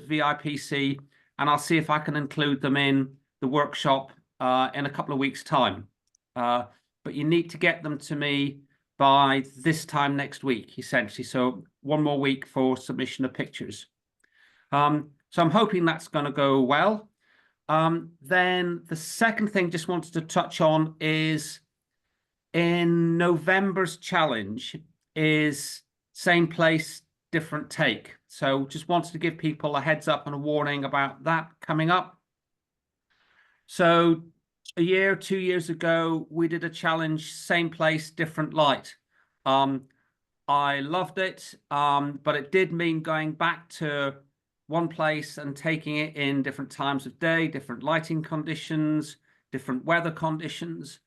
VIPC, and I'll see if I can include them in the workshop in a couple of weeks' time. But you need to get them to me by this time next week, essentially. So one more week for submission of pictures. So I'm hoping that's going to go well. Then the second thing just wanted to touch on is in November's challenge is same place, different take. So just wanted to give people a heads up and a warning about that coming up. So a year, 2 years ago, we did a challenge, same place, different light. I loved it, but it did mean going back to one place and taking it in different times of day, different lighting conditions, different weather conditions.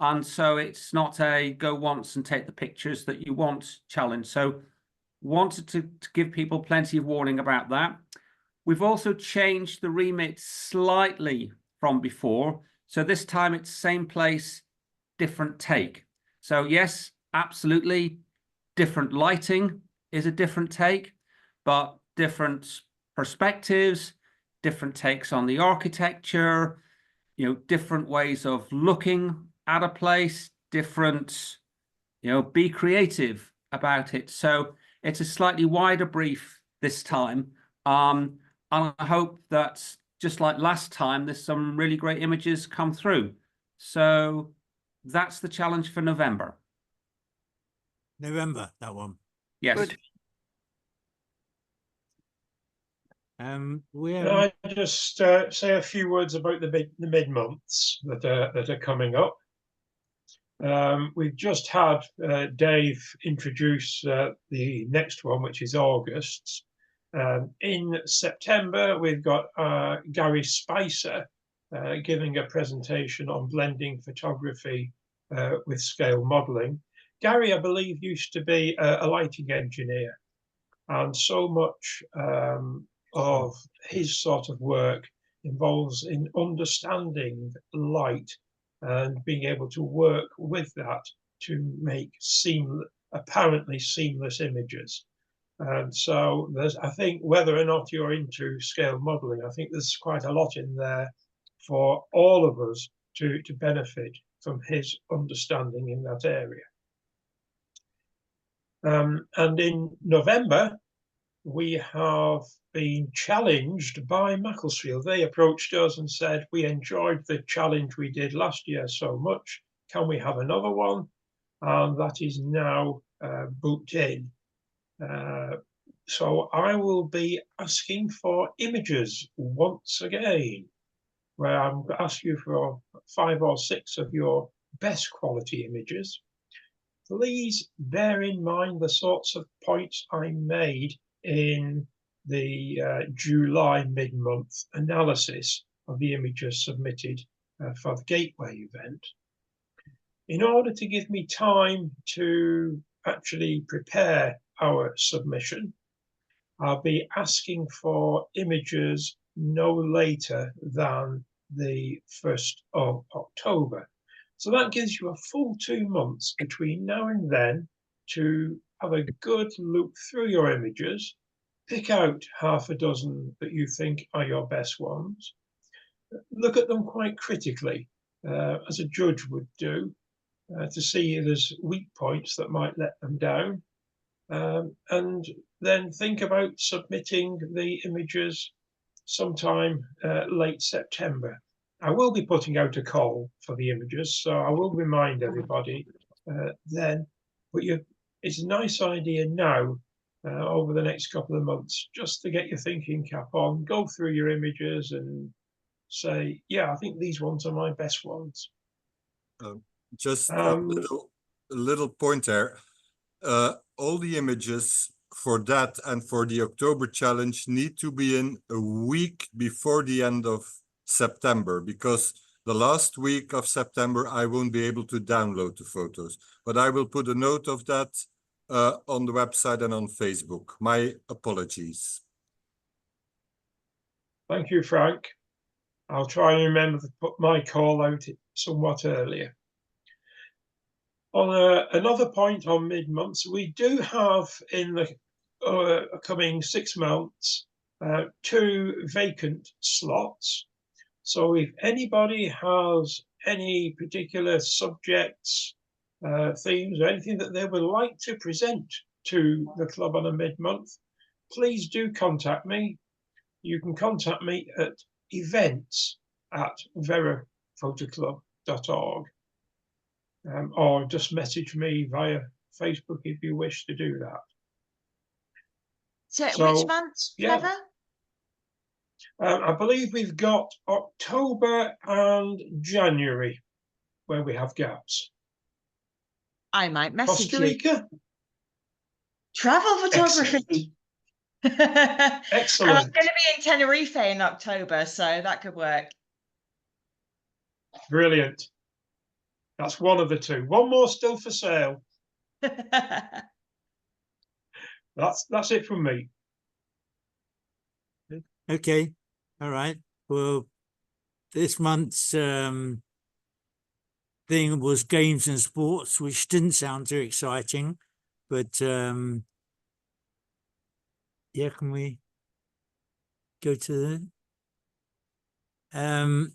And so it's not a go once and take the pictures that you want challenge. So wanted to give people plenty of warning about that. We've also changed the remit slightly from before. So this time it's same place, different take. So yes, absolutely, different lighting is a different take, but different perspectives, different takes on the architecture, different ways of looking at a place, different, be creative about it. So it's a slightly wider brief this time. And I hope that just like last time, there's some really great images come through. So that's the challenge for November. November, that one. Yes. Good. Can I just say a few words about the mid months that are coming up? We've just had Dave introduce the next one, which is August. In September, we've got Gary Spicer giving a presentation on blending photography with scale modeling. Gary, I believe, used to be a lighting engineer, and so much of his sort of work involves in understanding light and being able to work with that to make apparently seamless images. And so I think whether or not you're into scale modeling, I think there's quite a lot in there for all of us to benefit from his understanding in that area. And in November, we have been challenged by Macclesfield. They approached us and said, we enjoyed the challenge we did last year so much. Can we have another one? And that is now booked in. So I will be asking for images once again, where I'm going to ask you for 5 or 6 of your best quality images. Please bear in mind the sorts of points I made in the July mid-month analysis of the images submitted for the Gateway event. In order to give me time to actually prepare our submission, I'll be asking for images no later than the 1st of October. So that gives you a full 2 months between now and then to have a good look through your images, pick out half a dozen that you think are your best ones, look at them quite critically, as a judge would do, to see if there's weak points that might let them down, and then think about submitting the images sometime late September. I will be putting out a call for the images, so I will remind everybody then, but it's a nice idea now, over the next couple of months, just to get your thinking cap on, go through your images and say, yeah, I think these ones are my best ones. Just a little point there. All the images for that and for the October challenge need to be in a week before the end of September, because the last week of September I won't be able to download the photos, but I will put a note of that on the website and on Facebook. My apologies. Thank you, Frank. I'll try and remember to put my call out somewhat earlier. On another point on mid-months, we do have in the coming 6 months 2 vacant slots. So if anybody has any particular subjects, themes, or anything that they would like to present to the club on a mid-month, please do contact me. You can contact me at events@veraphotoclub.org, or just message me via Facebook if you wish to do that. So, So, which months, yeah. Trevor? I believe we've got October and January where we have gaps. I might message Costa you. Rica? Travel photography. And I'm Excellent. going to be in Tenerife in October, so that could work. Brilliant. That's one of the 2. One more still for sale. That's it from me. Okay, all right. Well, this month's thing was games and sports, which didn't sound too exciting, but yeah, can we go to the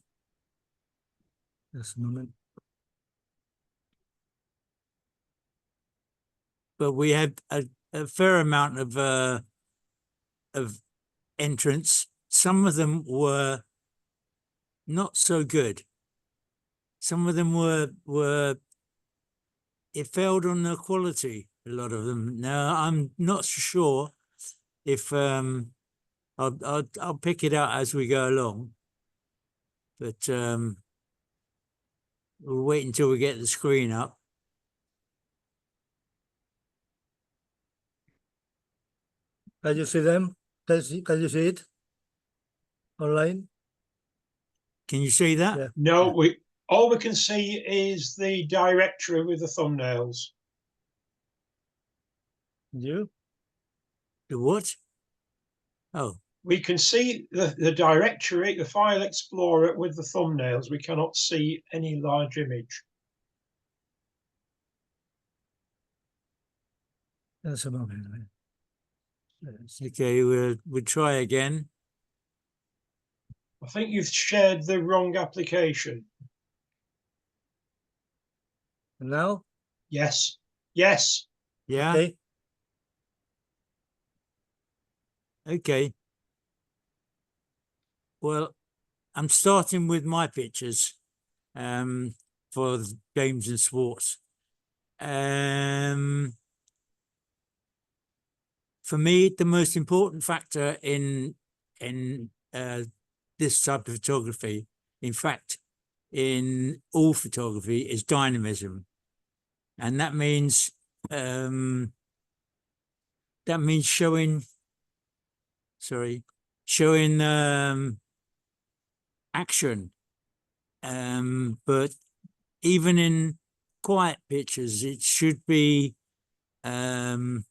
just a moment. But we had a fair amount of entrants. Some of them were not so good. Some of them were it failed on the quality, a lot of them. Now I'm not sure if I'll pick it out as we go along, but we'll wait until we get the screen up. Can you see them? Can you see it online? Can you see that? Yeah. No, all we can see is the directory with the thumbnails. You? The what? Oh, We can see the directory, the file explorer with the thumbnails. We cannot see any large image. That's a moment. okay. We'll try again. I think you've shared the wrong application. Now? Yes. Yes. Yeah. Okay. Okay. Well, I'm starting with my pictures for the games and sports. For me, the most important factor in this type of photography, in fact, in all photography, is dynamism, and that means showing action, but even in quiet pictures, it should be the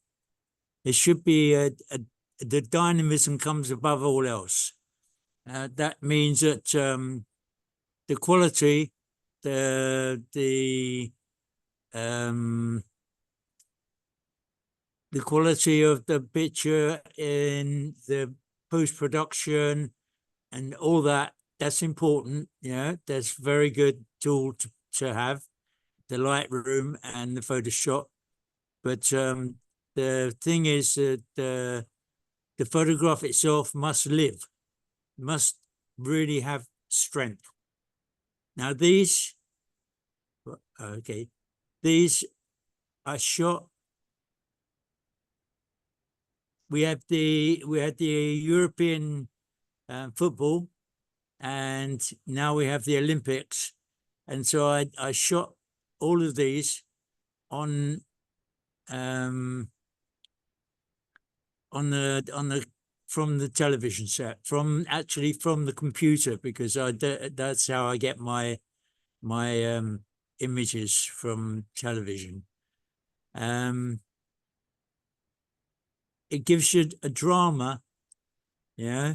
dynamism comes above all else. That means that the quality, the quality of the picture in the post-production and all that, that's important. Yeah, that's very good tool to have, the Lightroom and the Photoshop. But the thing is that the photograph itself must live, must really have strength. Now these are shot. We had the European football, and now we have the Olympics, and so I shot all of these on the from the television set, from the computer, because that's how I get my images from television. It gives you a drama, yeah,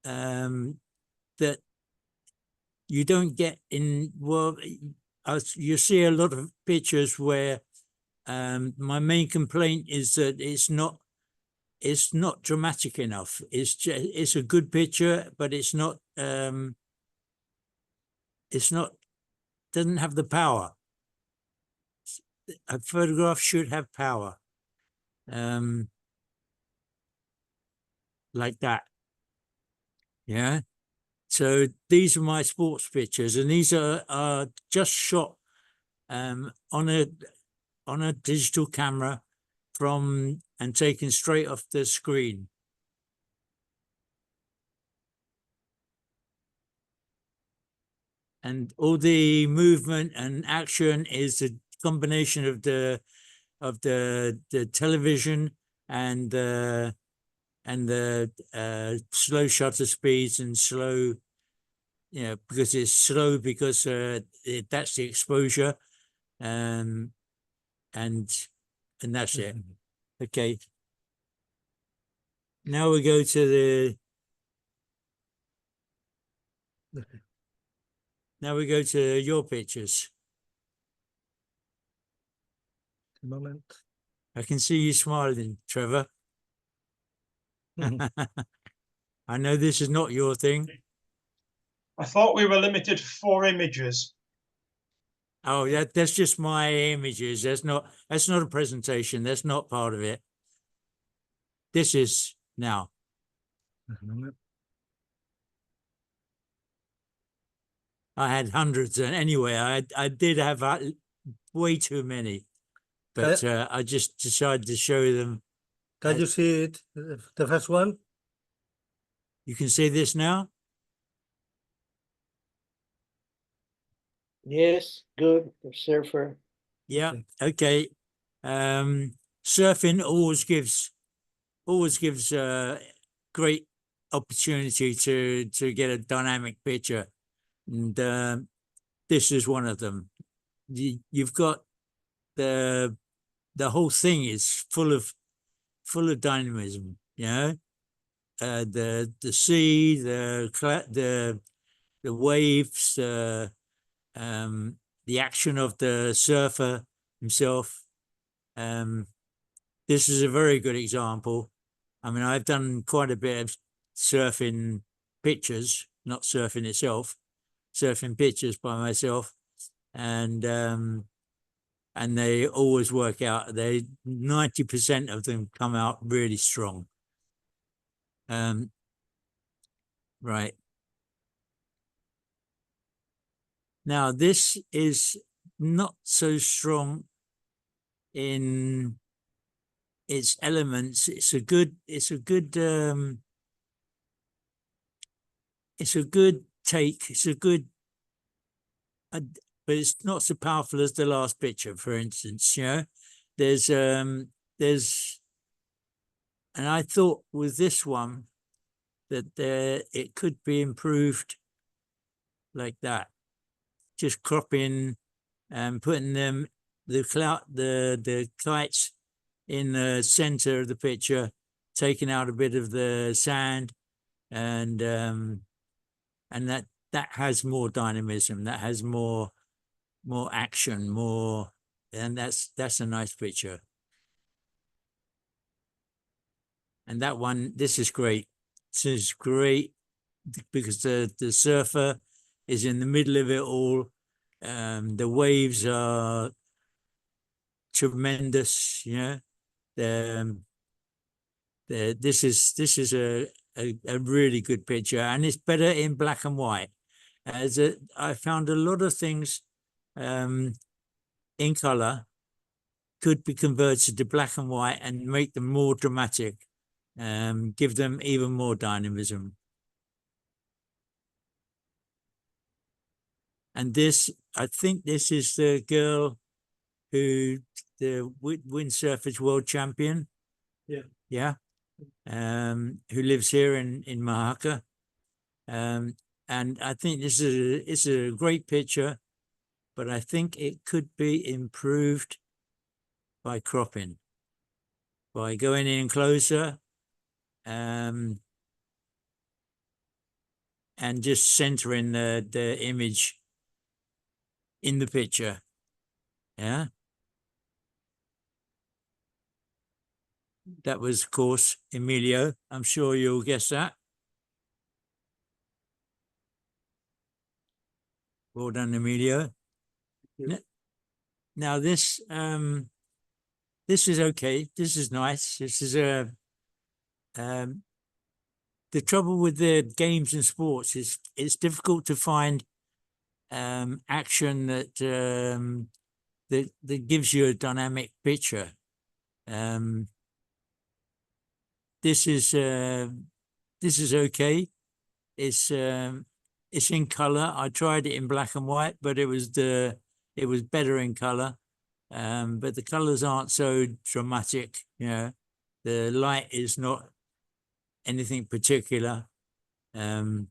that you don't get in. Well, you see a lot of pictures where my main complaint is that it's not it's not dramatic enough. It's a good picture, but it's not doesn't have the power. A photograph should have power. Like that. Yeah. So these are my sports pictures, and these are just shot on a digital camera and taken straight off the screen. And all the movement and action is a combination of the television and the slow shutter speeds and slow, because it's slow because that's the exposure, and that's it. Okay. Now we go to your pictures. Moment. I can see you smiling, Trevor. I know this is not your thing. I thought we were limited to 4 images. Oh, that's just my images. That's not a presentation. That's not part of it. This is now. Moment. I had hundreds, and anyway, I did have way too many, but I just decided to show them. Can you see it? The first one? You can see this now. Yes, good. The surfer. Yeah. Okay. Surfing always gives great opportunity to get a dynamic picture, and this is one of them. You've got the whole thing is full of dynamism. The sea, the waves, the action of the surfer himself. This is a very good example. I mean, I've done quite a bit of surfing pictures, not surfing itself, surfing pictures by myself, and they always work out. 90% of them come out really strong. Right. Now, this is not so strong in its elements. It's a good take. It's a good, but it's not so powerful as the last picture, for instance. There's, and I thought with this one that it could be improved like that. Just cropping and putting the kites in the center of the picture, taking out a bit of the sand, and that has more dynamism, that has more action, and that's a nice picture. And that one, this is great. This is great because the surfer is in the middle of it all. The waves are tremendous. This is a really good picture, and it's better in black and white. I found a lot of things in color could be converted to black and white and make them more dramatic, give them even more dynamism. And this, I think this is the girl the windsurfers world champion. Yeah. Who lives here in Mahaka. And I think this is a great picture, but I think it could be improved by cropping, by going in closer, and just centering the image in the picture. Yeah. That was, of course, Emilio. I'm sure you'll guess that. Well done, Emilio. Now this is okay. This is nice. This is a the trouble with the games and sports is it's difficult to find action that that gives you a dynamic picture. This is okay. It's in color. I tried it in black and white, but it was better in color. But the colors aren't so dramatic. You know, the light is not anything particular. But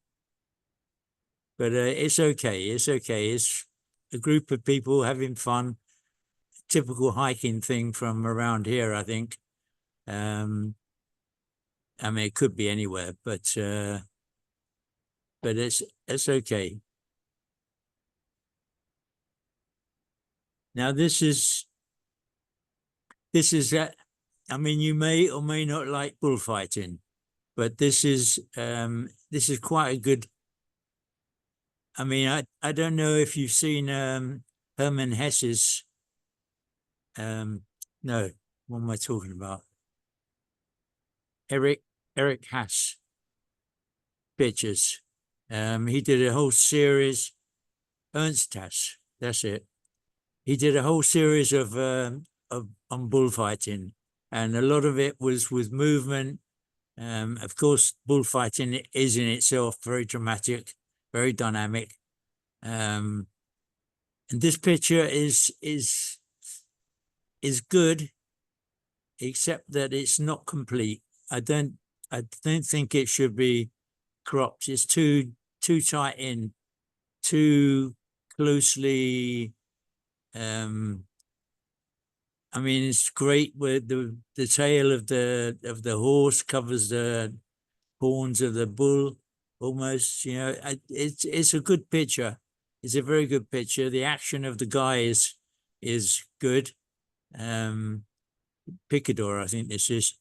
it's okay. It's okay. It's a group of people having fun. Typical hiking thing from around here, I think. I mean, it could be anywhere, but it's okay. Now this is that. I mean, you may or may not like bullfighting, but this is quite a good. I mean, I don't know if you've seen Hermann Hesse's. No, what am I talking about? Eric Hass pictures. He did a whole series. Ernst Hass, that's it. He did a whole series of on bullfighting, and a lot of it was with movement. Of course, bullfighting is in itself very dramatic, very dynamic. And this picture is good, except that it's not complete. I don't think it should be cropped. It's too tight in, too closely. I mean, it's great where the tail of the horse covers the horns of the bull, almost. You know, it's a good picture. It's a very good picture. The action of the guy is good. Picador, I think this is.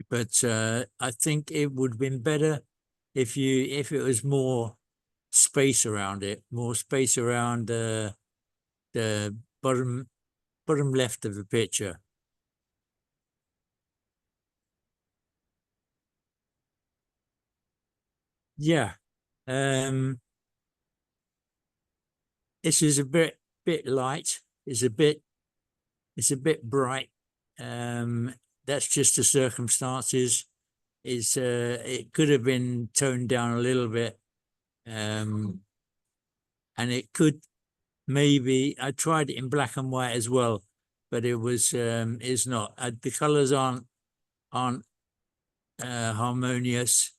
But I think it would have been better if it was more space around it, more space around the bottom left of the picture. Yeah. This is a bit light. It's a bit bright. That's just the circumstances. It could have been toned down a little bit. And it could maybe, I tried it in black and white as well, but it's not. The colors aren't harmonious.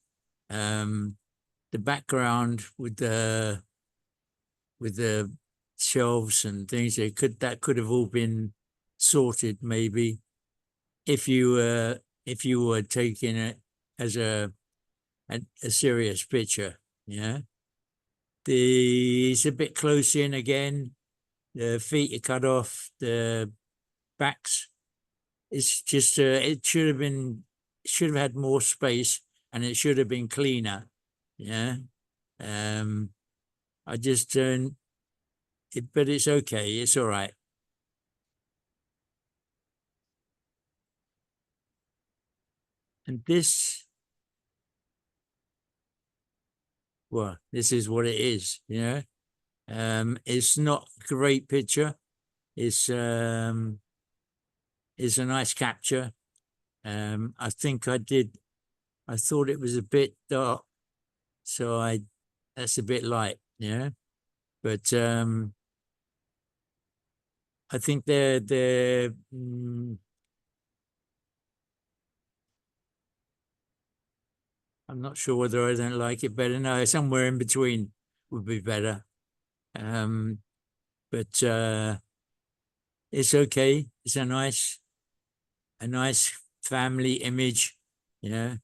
The background with the shelves and things, that could have all been sorted maybe if you were taking it as a serious picture. Yeah. It's a bit close in again. The feet are cut off, the backs. It's just it should have had more space, and it should have been cleaner. Yeah. I just don't. But it's okay. It's all right. And this, well, this is what it is. You know, it's not a great picture. It's a nice capture. I think I thought it was a bit dark, so that's a bit light. Yeah. But I think they're I'm not sure whether I don't like it better. No, somewhere in between would be better. But it's okay. It's a nice family image, you know.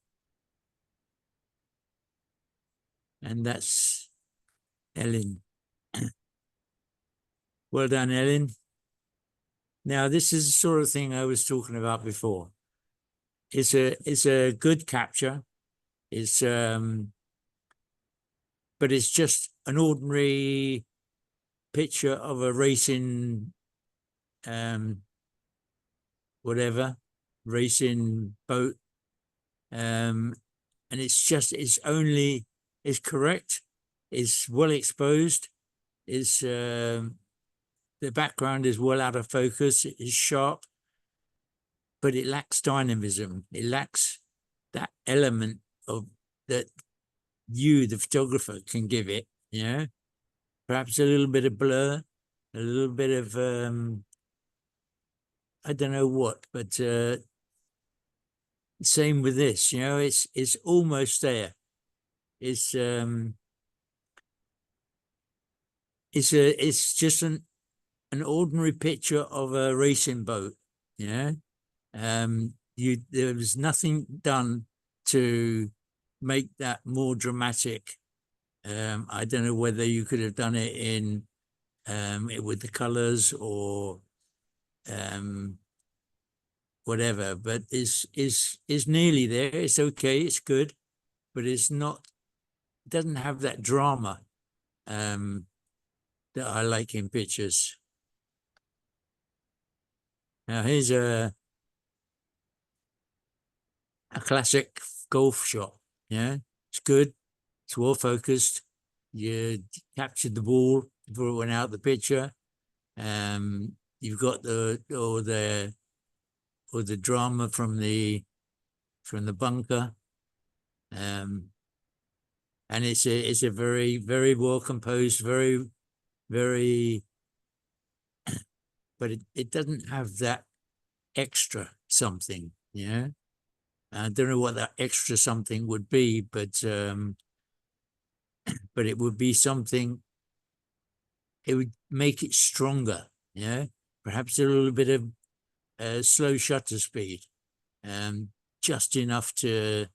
And that's Ellen. Well done, Ellen. Now, this is the sort of thing I was talking about before. It's a good capture. It's but it's just an ordinary picture of a racing whatever racing boat, and it's correct, it's well exposed, it's the background is well out of focus, it is sharp, but it lacks dynamism. It lacks that element of that you, the photographer, can give it. You know, perhaps a little bit of blur, a little bit of I don't know what, but same with this. You know, it's almost there. It's just an ordinary picture of a racing boat. You know, there was nothing done to make that more dramatic. I don't know whether you could have done it in with the colors or whatever, but it's nearly there. It's okay, it's good, but it's not, it doesn't have that drama that I like in pictures. Now here's a classic golf shot. Yeah, it's good, it's well focused. You captured the ball before it went out the picture. You've got the drama from the bunker, and it's a very, very well composed, very, very, but it doesn't have that extra something. You know, I don't know what that extra something would be, but it would be something. It would make it stronger. Yeah, perhaps a little bit of slow shutter speed, just enough to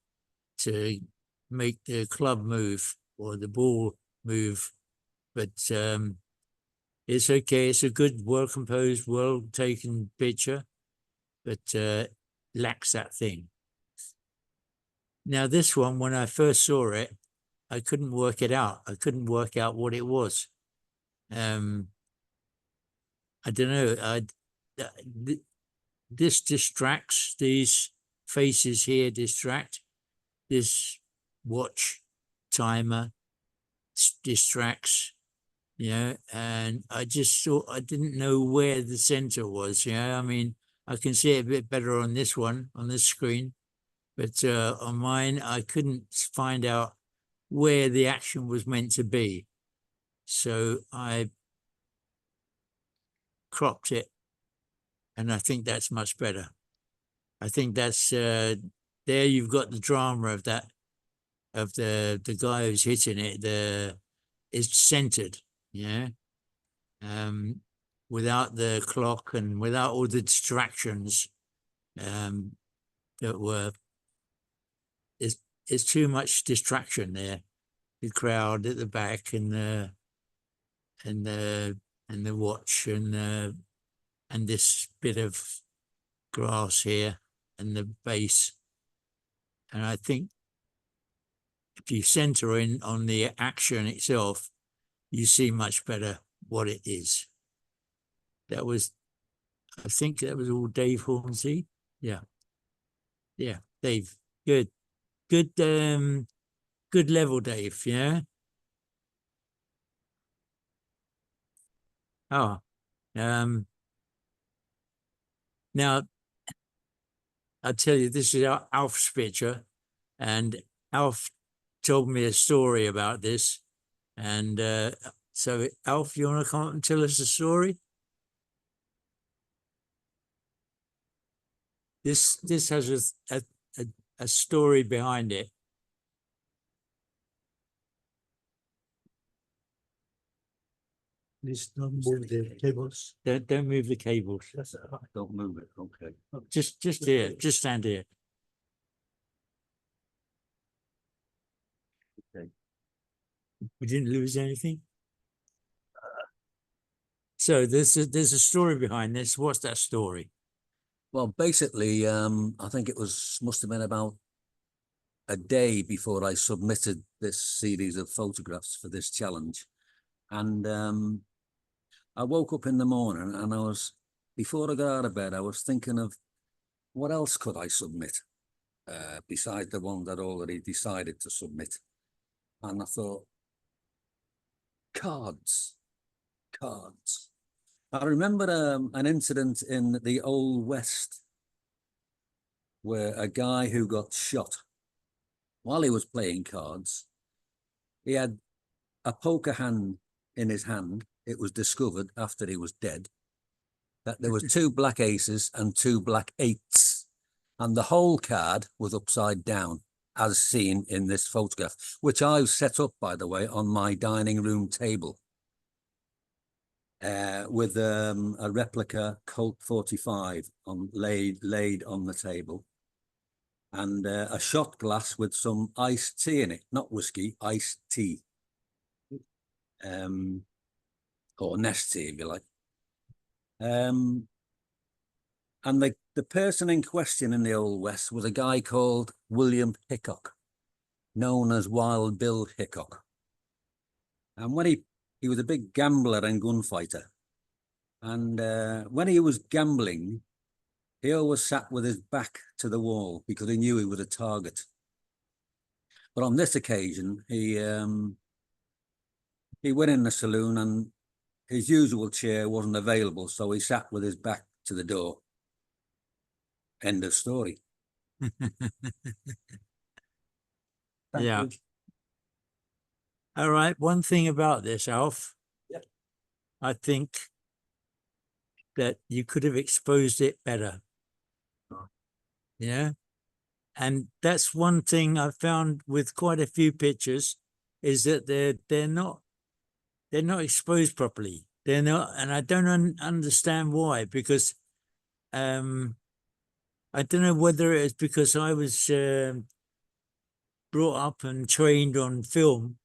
make the club move or the ball move. But it's okay. It's a good, well composed, well taken picture, but lacks that thing. Now this one, when I first saw it, I couldn't work it out. I couldn't work out what it was. I don't know. This distracts. These faces here distract. This watch timer distracts. You know, and I just thought, I didn't know where the center was. You know, I mean, I can see it a bit better on this one, on this screen, but on mine, I couldn't find out where the action was meant to be. So I cropped it, and I think that's much better. I think that's there you've got the drama of that, of the guy who's hitting it. It's centered, yeah. Without the clock and without all the distractions that were, it's too much distraction there. The crowd at the back and the watch and this bit of grass here and the base. And I think if you center in on the action itself, you see much better what it is. That was, I think that was all Dave Hornsey. Yeah. Yeah, Dave. Good. Good good level, Dave, yeah. Oh. Now I'll tell you, this is Alf's picture, and Alf told me a story about this. And so Alf, you want to come up and tell us a story? This has a story behind it. Please don't move the cables. Don't move the cables. Don't move it, okay. Just here, just stand here. Okay. We didn't lose anything. So So there's a story behind this. What's that story? Well, basically, I think it must have been about a day before I submitted this series of photographs for this challenge. And I woke up in the morning and before I got out of bed, I was thinking of what else could I submit besides the one that I already decided to submit. And I thought, cards. I remember an incident in the Old West where a guy who got shot while he was playing cards, he had a poker hand in his hand. It was discovered after he was dead that there was 2 black aces and 2 black eights, and the whole card was upside down, as seen in this photograph, which I've set up, by the way, on my dining room table with a replica Colt 45 laid on the table, and a shot glass with some iced tea in it, not whiskey, iced tea, or nest tea, if you like. And the person in question in the Old West was a guy called William Hickok, known as Wild Bill Hickok. And when he was a big gambler and gunfighter. And when he was gambling, he always sat with his back to the wall because he knew he was a target. But on this occasion, he went in the saloon and his usual chair wasn't available, so he sat with his back to the door. End of story. Yeah. All right. One thing about this, Alf. Yep. I think that you could have exposed it better. Yeah. And that's one thing I found with quite a few pictures is that they're not exposed properly. They're not, and I don't understand why, because I don't know whether it's because I was brought up and trained on film,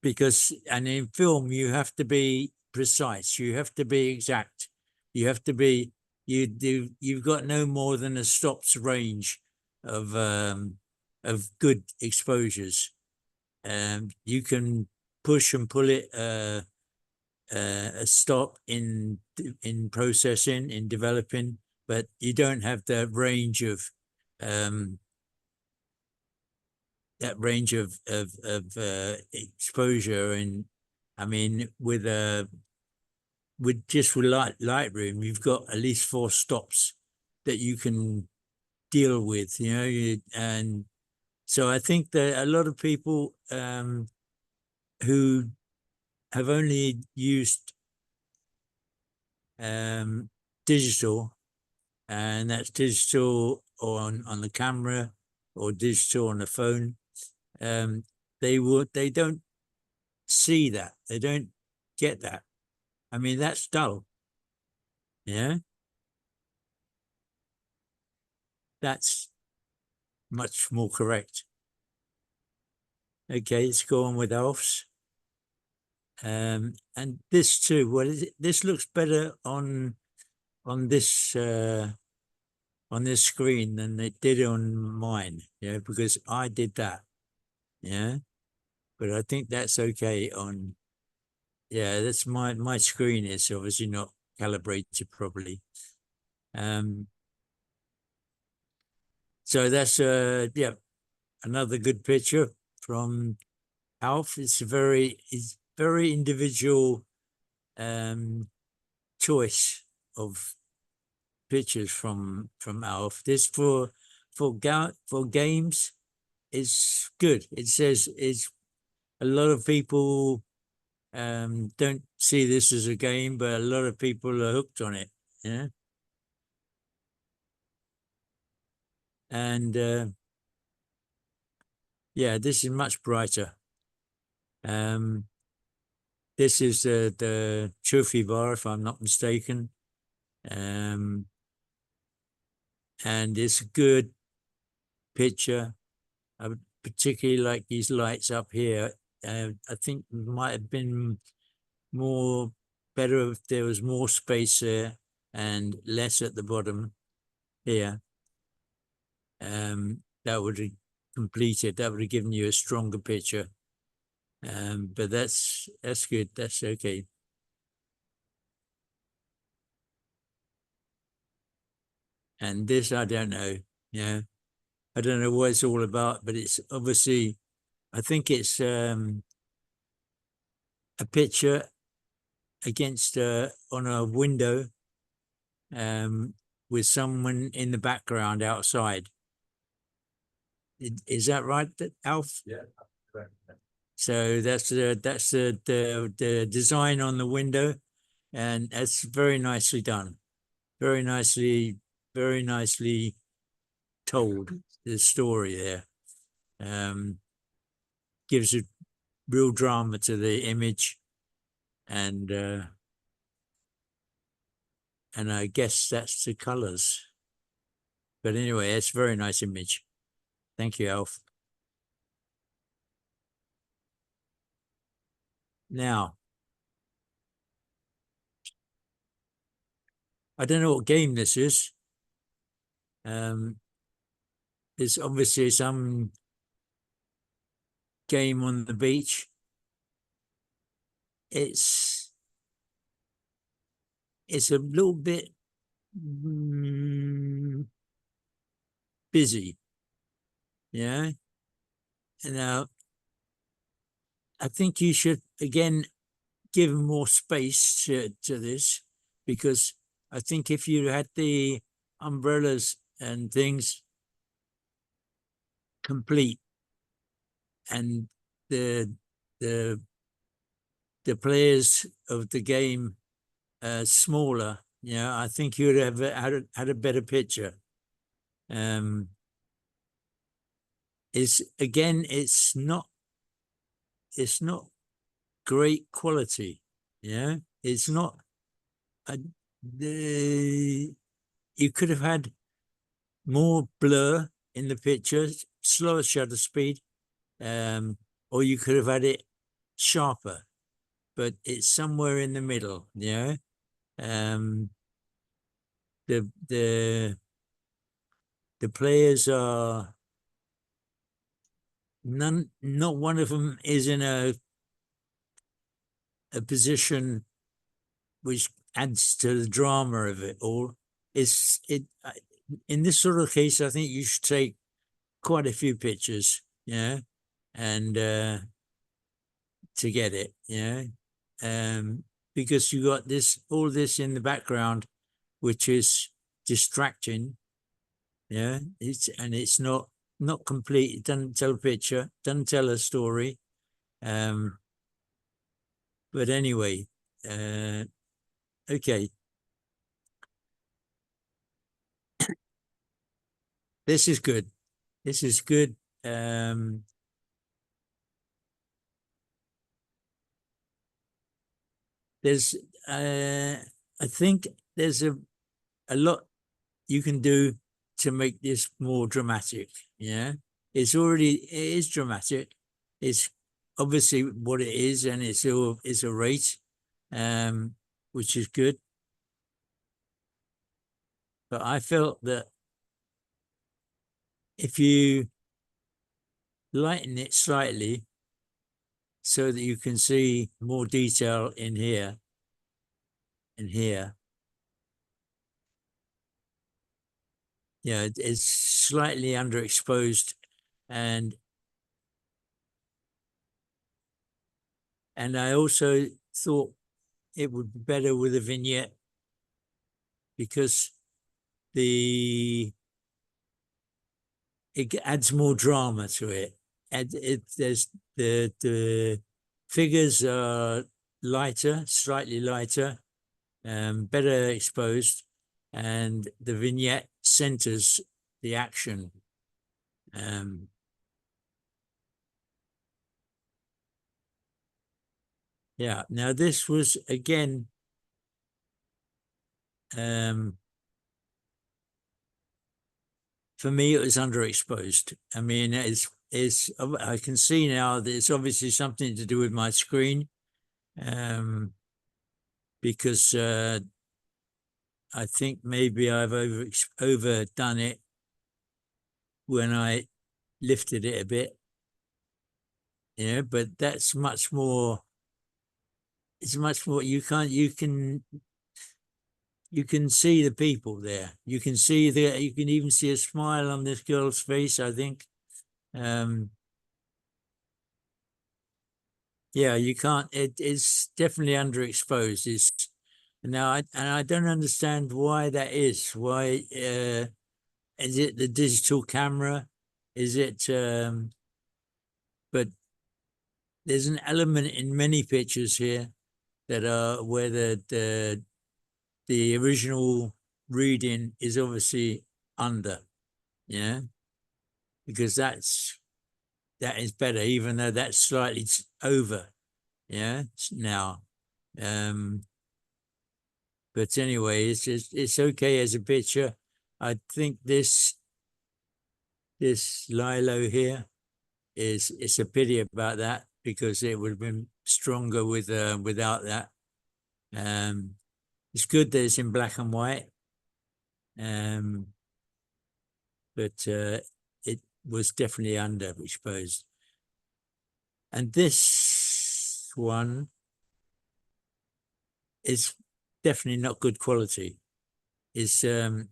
because in film you have to be precise, you have to be exact, you have to be you've got no more than a stop's range of good exposures. You can push and pull it a stop in processing, in developing, but you don't have the range of that range of exposure. And I mean, with Lightroom, you've got at least 4 stops that you can deal with, you know. And so I think that a lot of people who have only used digital, and that's digital on the camera or digital on the phone, they don't see that, they don't get that. I mean, that's dull. Yeah, that's much more correct. Okay, let's go on with Alf's. And this too, what is it? This looks better on this screen than it did on mine, yeah, because I did that, yeah. But I think that's okay on, yeah, that's my screen is obviously not calibrated properly. So that's yeah, another good picture from Alf. It's very individual choice of pictures from Alf. This for games is good. It says it's a lot of people don't see this as a game, but a lot of people are hooked on it. Yeah. And yeah, this is much brighter. This is the trophy bar, if I'm not mistaken. And it's a good picture. I particularly like these lights up here. I think might have been better if there was more space there and less at the bottom here. That would have completed, that would have given you a stronger picture. But that's good, that's okay. And this, I don't know, yeah. I don't know what it's all about, but it's obviously, I think it's a picture against on a window with someone in the background outside. Is that right, Alf? Yeah. Correct. So that's the design on the window, and that's very nicely done. Very nicely told, the story there. Gives a real drama to the image, and I guess that's the colors. But anyway, it's a very nice image. Thank you, Alf. Now, I don't know what game this is. There's obviously some game on the beach. It's a little bit busy, yeah. And now I think you should again give more space to this, because I think if you had the umbrellas and things complete and the players of the game smaller, yeah, I think you would have had a better picture. It's not great quality, yeah. It's not you could have had more blur in the picture, slower shutter speed, or you could have had it sharper, but it's somewhere in the middle, yeah. The players are not one of them is in a position which adds to the drama of it all. In this sort of case, I think you should take quite a few pictures, yeah, and to get it, yeah, because you got all this in the background, which is distracting, yeah. It's not complete. It doesn't tell a picture, doesn't tell a story. But anyway, okay. This is good. This is good. There's, I think there's a lot you can do to make this more dramatic. Yeah, it is dramatic. It's obviously what it is, and it's a rate, which is good. But I felt that if you lighten it slightly so that you can see more detail in here and here, yeah, it's slightly underexposed, and I also thought it would be better with a vignette, because it adds more drama to it. And there's the figures are lighter, slightly lighter, better exposed, and the vignette centers the action. Yeah, now this was again for me, it was underexposed. I mean, I can see now that it's obviously something to do with my screen. because I think maybe I've overdone it when I lifted it a bit. Yeah, but that's much more. It's much more. You can see the people there. You can see you can even see a smile on this girl's face, I think. Yeah, you can't. It's definitely underexposed. It's now, I don't understand why that is. Why is it the digital camera? Is it? But there's an element in many pictures here that are where the original reading is obviously under. Yeah, because that is better, even though that's slightly over. Yeah, now. But anyway, it's okay as a picture. I think this Lilo here it's a pity about that, because it would have been stronger with without that. It's good that it's in black and white. But it was definitely underexposed. And this one is definitely not good quality. It's a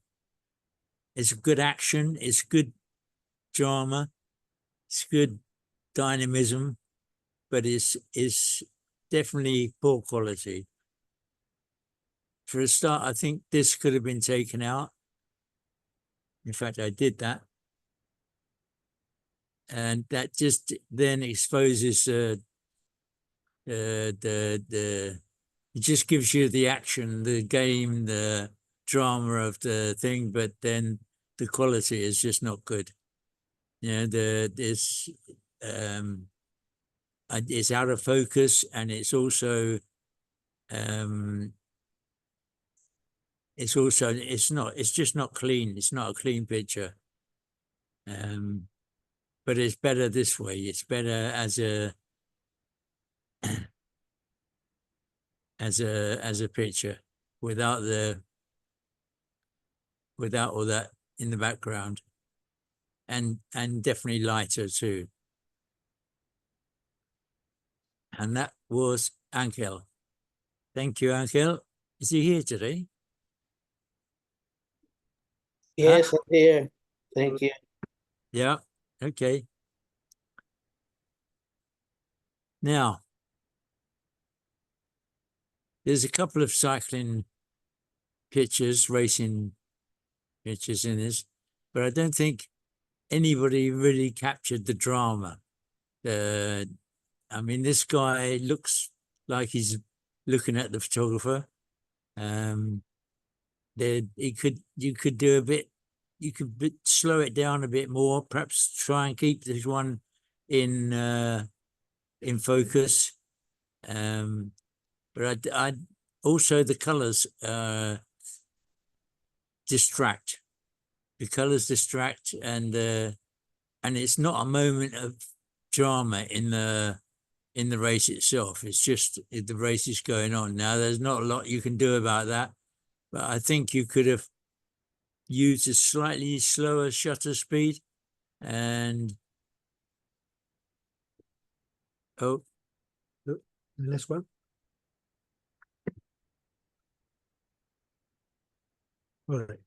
good action, it's good drama, it's good dynamism, but it's definitely poor quality. For a start, I think this could have been taken out. In fact, I did that. And that just then exposes it just gives you the action, the game, the drama of the thing, but then the quality is just not good. You know, it's out of focus, and it's also it's just not clean. It's not a clean picture. But it's better this way. It's better as a picture without all that in the background, and definitely lighter too. And that was Angel. Thank you, Angel. Is he here today? Yes, I'm here. Thank you. Yeah. Okay. Now, there's a couple of cycling pictures, racing pictures in this, but I don't think anybody really captured the drama. I mean, this guy looks like he's looking at the photographer. You could do a bit. You could slow it down a bit more. Perhaps try and keep this one in focus. But I also the colors distract. The colors distract, and it's not a moment of drama in the race itself. It's just the race is going on. Now, there's not a lot you can do about that, but I think you could have used a slightly slower shutter speed, and The next one. All right.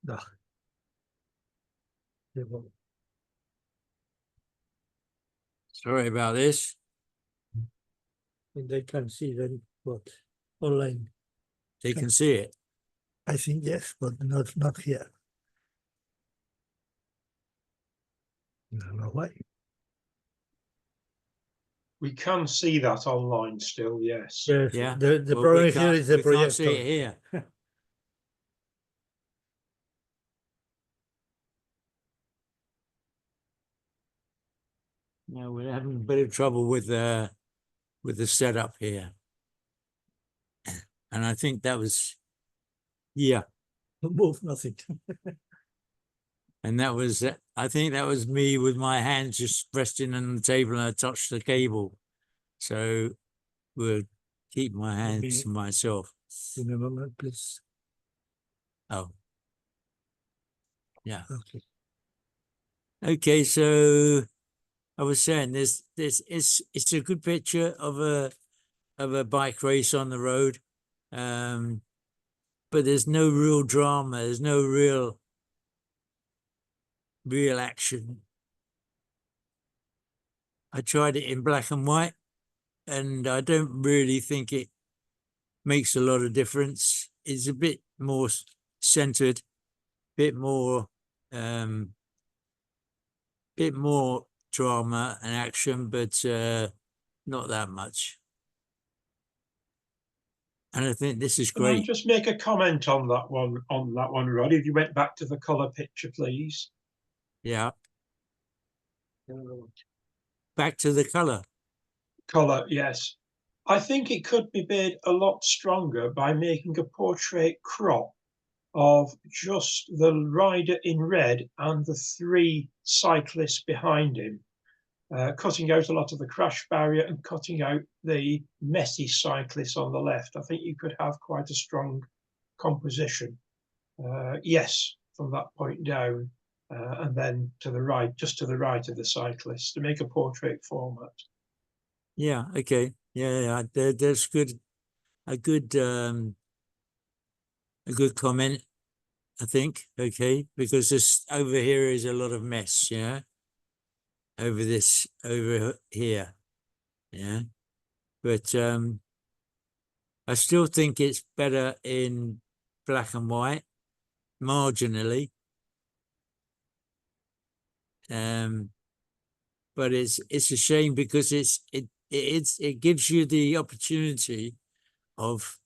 No. sorry about this. They can see then what online. They can see it. I think yes, but not here. I don't know why. We can see that online still, yes. Yes, Yeah. the Well, problem here is the we can't see projector. it here. No, we're having a bit of trouble with the setup here, and I think that was, yeah. Move nothing. And that was, I think that was me with my hands just resting on the table and I touched the cable. So we'll keep my hands to myself. Give me a moment, please. Oh, yeah. Okay. Okay, so I was saying it's a good picture of a bike race on the road. But there's no real drama, there's no real action. I tried it in black and white, and I don't really think it makes a lot of difference. It's a bit more centered, bit more drama and action, but not that much. And I think this is Can I great. just make a comment on that one, Rod? If you went back to the colour picture, please. Yeah. Back to the color. Colour, yes. I think it could be made a lot stronger by making a portrait crop of just the rider in red and the 3 cyclists behind him, cutting out a lot of the crash barrier and cutting out the messy cyclists on the left. I think you could have quite a strong composition. Yes, from that point down, and then to the right, just to the right of the cyclist, to make a portrait format. Yeah, okay. Yeah, that's good. A good comment, I think. Okay, because this over here is a lot of mess, yeah. Over here. Yeah. But I still think it's better in black and white, marginally. But it's a shame because it gives you the opportunity of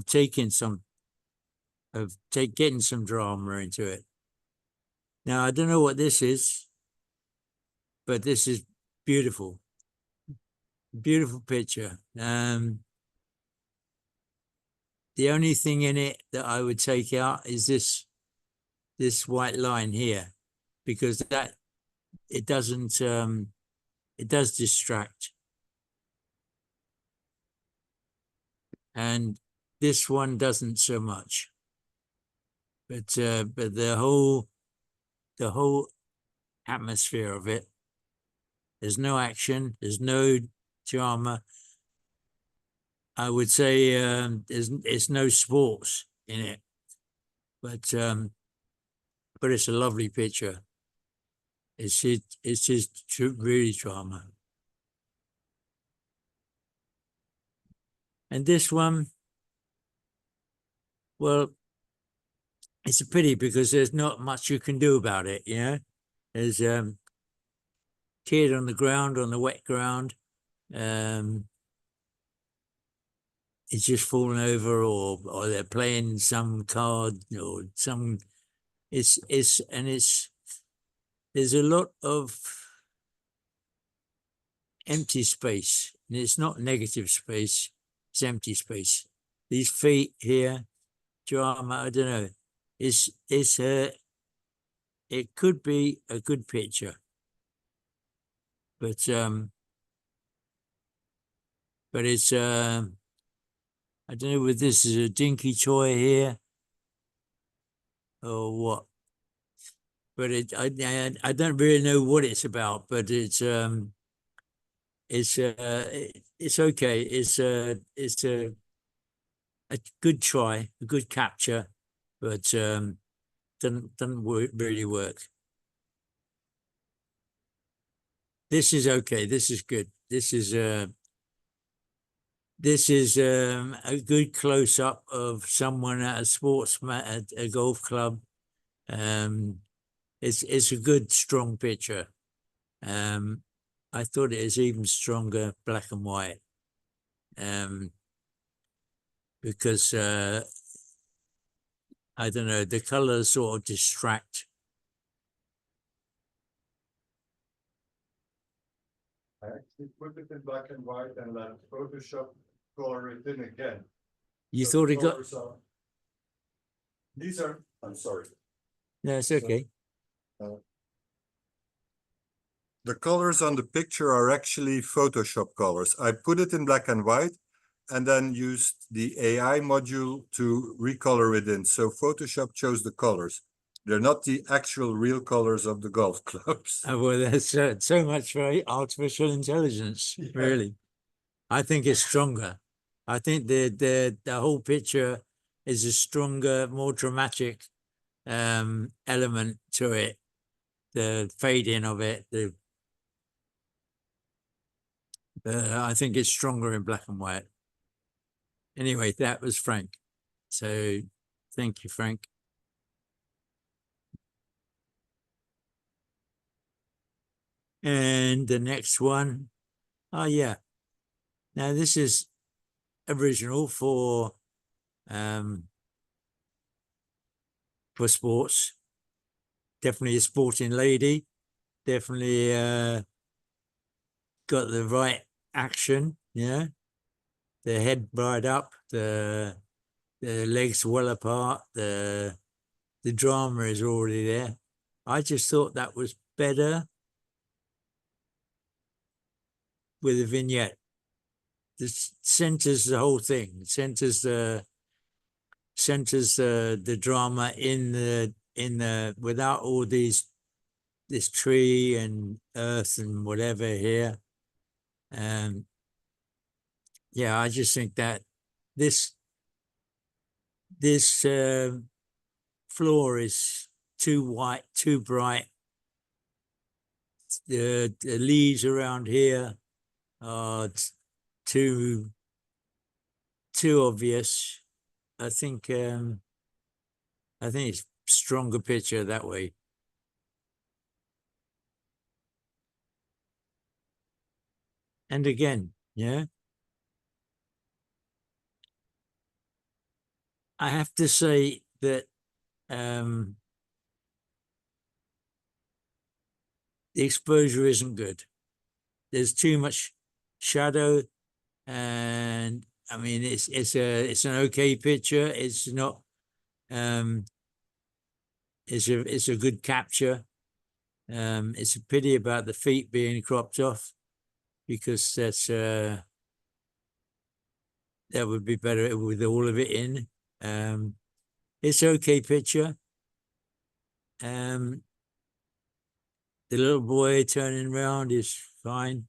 getting some drama into it. Now I don't know what this is, but this is beautiful. Beautiful picture. The only thing in it that I would take out is this white line here, because that it doesn't it does distract. And this one doesn't so much. But the whole atmosphere of it, there's no action, there's no drama. I would say there's no sports in it, but it's a lovely picture. It's just really drama. And this one, well, it's a pity because there's not much you can do about it, you know. There's kid on the ground, on the wet ground. It's just fallen over, or they're playing some card or some. There's a lot of empty space, and it's not negative space. It's empty space. These feet here, drama. I don't know. It could be a good picture, but it's I don't know whether this is a dinky toy here or what. But I don't really know what it's about, but it's okay. It's a good try, a good capture, but doesn't really work. This is okay. This is good. This is a good close up of someone at at a golf club. It's a good strong picture. I thought it was even stronger black and white. Because I don't know, the colors sort of distract. I actually put it in black and white and let Photoshop color it in again. You So thought the it got colors are- These are I'm sorry. No, it's okay. The colors on the picture are actually Photoshop colors. I put it in black and white and then used the AI module to recolor it in. So Photoshop chose the colors. They're not the actual real colors of the golf clubs. Oh, well, that's so much for artificial intelligence, Yeah. really. I think it's stronger. I think the whole picture is a stronger, more dramatic element to it. The fading of it, I think it's stronger in black and white. Anyway, that was Frank. So thank you, Frank. And the next one, oh yeah. Now this is original for sports. Definitely a sporting lady. Definitely got the right action, yeah. The head right up, the legs well apart, the drama is already there. I just thought that was better with a vignette. This centers the whole thing, centers the drama in the without all this tree and earth and whatever here. Yeah, I just think that this floor is too white, too bright. The leaves around here are too obvious. I think it's stronger picture that way. And again, yeah, I have to say that the exposure isn't good. There's too much shadow, and I mean it's an okay picture. It's not it's a good capture. It's a pity about the feet being cropped off, because that would be better with all of it in. It's okay picture. The little boy turning around is fine.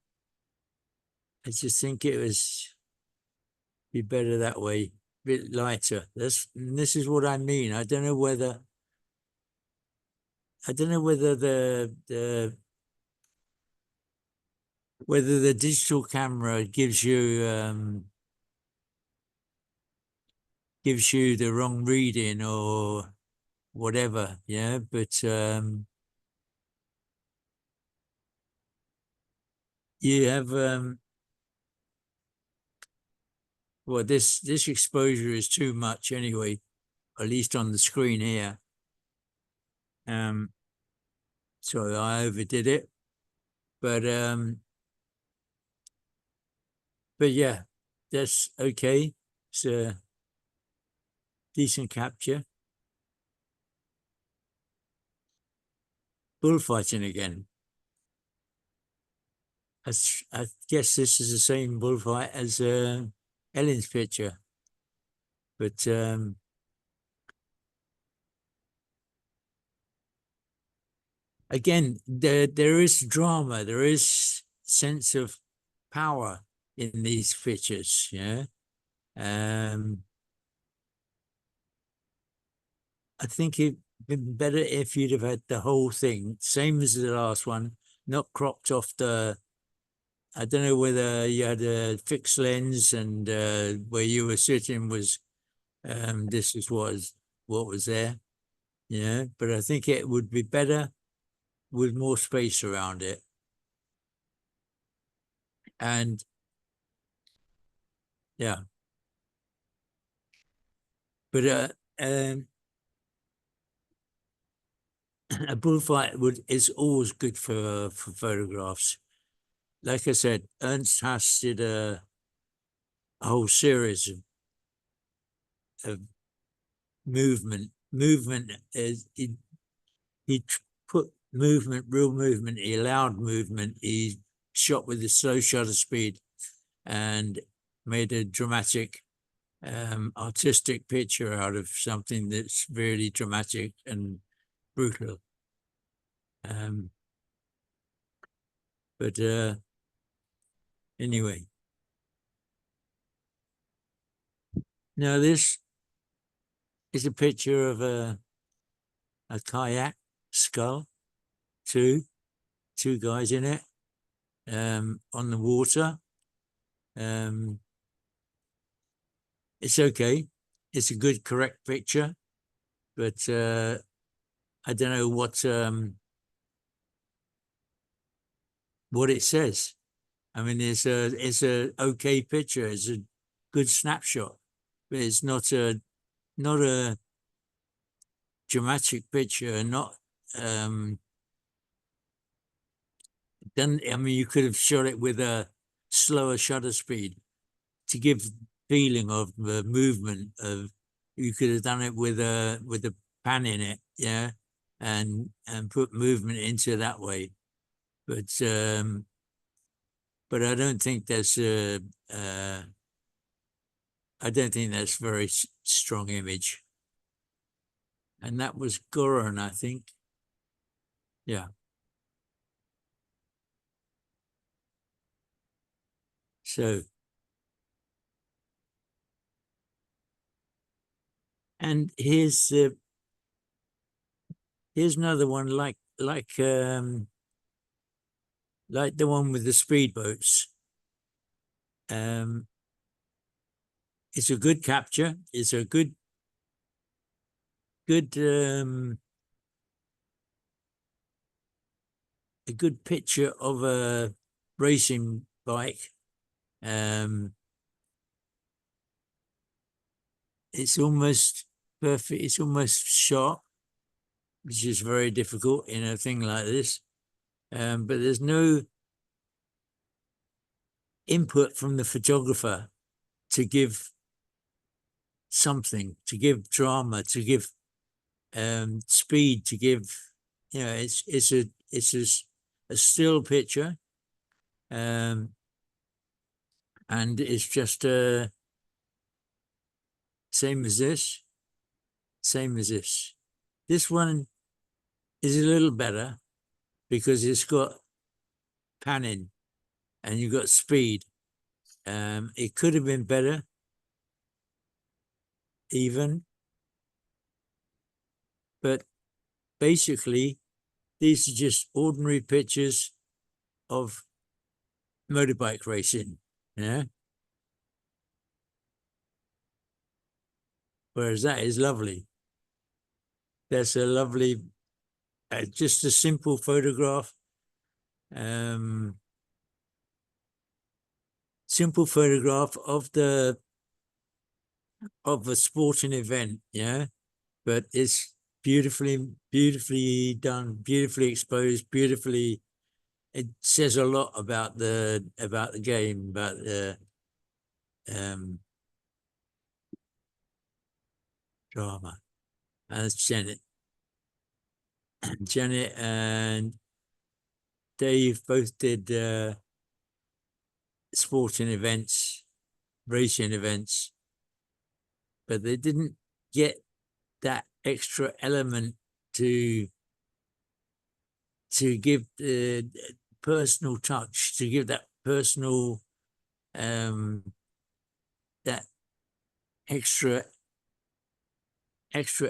I just think it was be better that way, a bit lighter. This is what I mean. I don't know whether the digital camera gives you the wrong reading or whatever, yeah. But you have well, this exposure is too much anyway, at least on the screen here. So I overdid it, but yeah, that's okay. It's a decent capture. Bullfighting again. I guess this is the same bullfight as Ellen's picture, but again, there is drama, there is sense of power in these pictures, yeah. I think it'd been better if you'd have had the whole thing, same as the last one, not cropped off the. I don't know whether you had a fixed lens and where you were sitting was this is what was there, yeah. But I think it would be better with more space around it. And yeah, but a bullfight is always good for photographs. Like I said, Ernst Haas did a whole series of movement movement is put movement, real movement. He allowed movement. He shot with a slow shutter speed and made a dramatic, artistic picture out of something that's really dramatic and brutal. But anyway, now this is a picture of a kayak skull, two guys in it, on the water. It's okay. It's a good, correct picture, but I don't know what it says. I mean, it's a okay picture. It's a good snapshot, but it's not a dramatic picture. Not then. I mean, you could have shot it with a slower shutter speed to give feeling of the movement of. You could have done it with a pan in it, yeah, and put movement into that way, but I don't think that's I don't think that's very strong image. And that was Goran, I think. Yeah. So, and here's another one like the one with the speedboats. It's a good capture. It's a good a good picture of a racing bike. It's almost perfect. It's almost sharp, which is very difficult in a thing like this. But there's no input from the photographer to give something, to give drama, to give speed, to give, you know, it's a still picture, and it's just same as this. This one is a little better because it's got panning and you've got speed. It could have been better even, but basically these are just ordinary pictures of motorbike racing, yeah. Whereas that is lovely. That's a lovely, just a simple photograph. Simple photograph of a sporting event, yeah. But it's beautifully done, beautifully exposed, beautifully. It says a lot about the game, about the drama. That's Janet. Janet and Dave both did sporting events, racing events, but they didn't get that extra element to give the personal touch, to give that personal that extra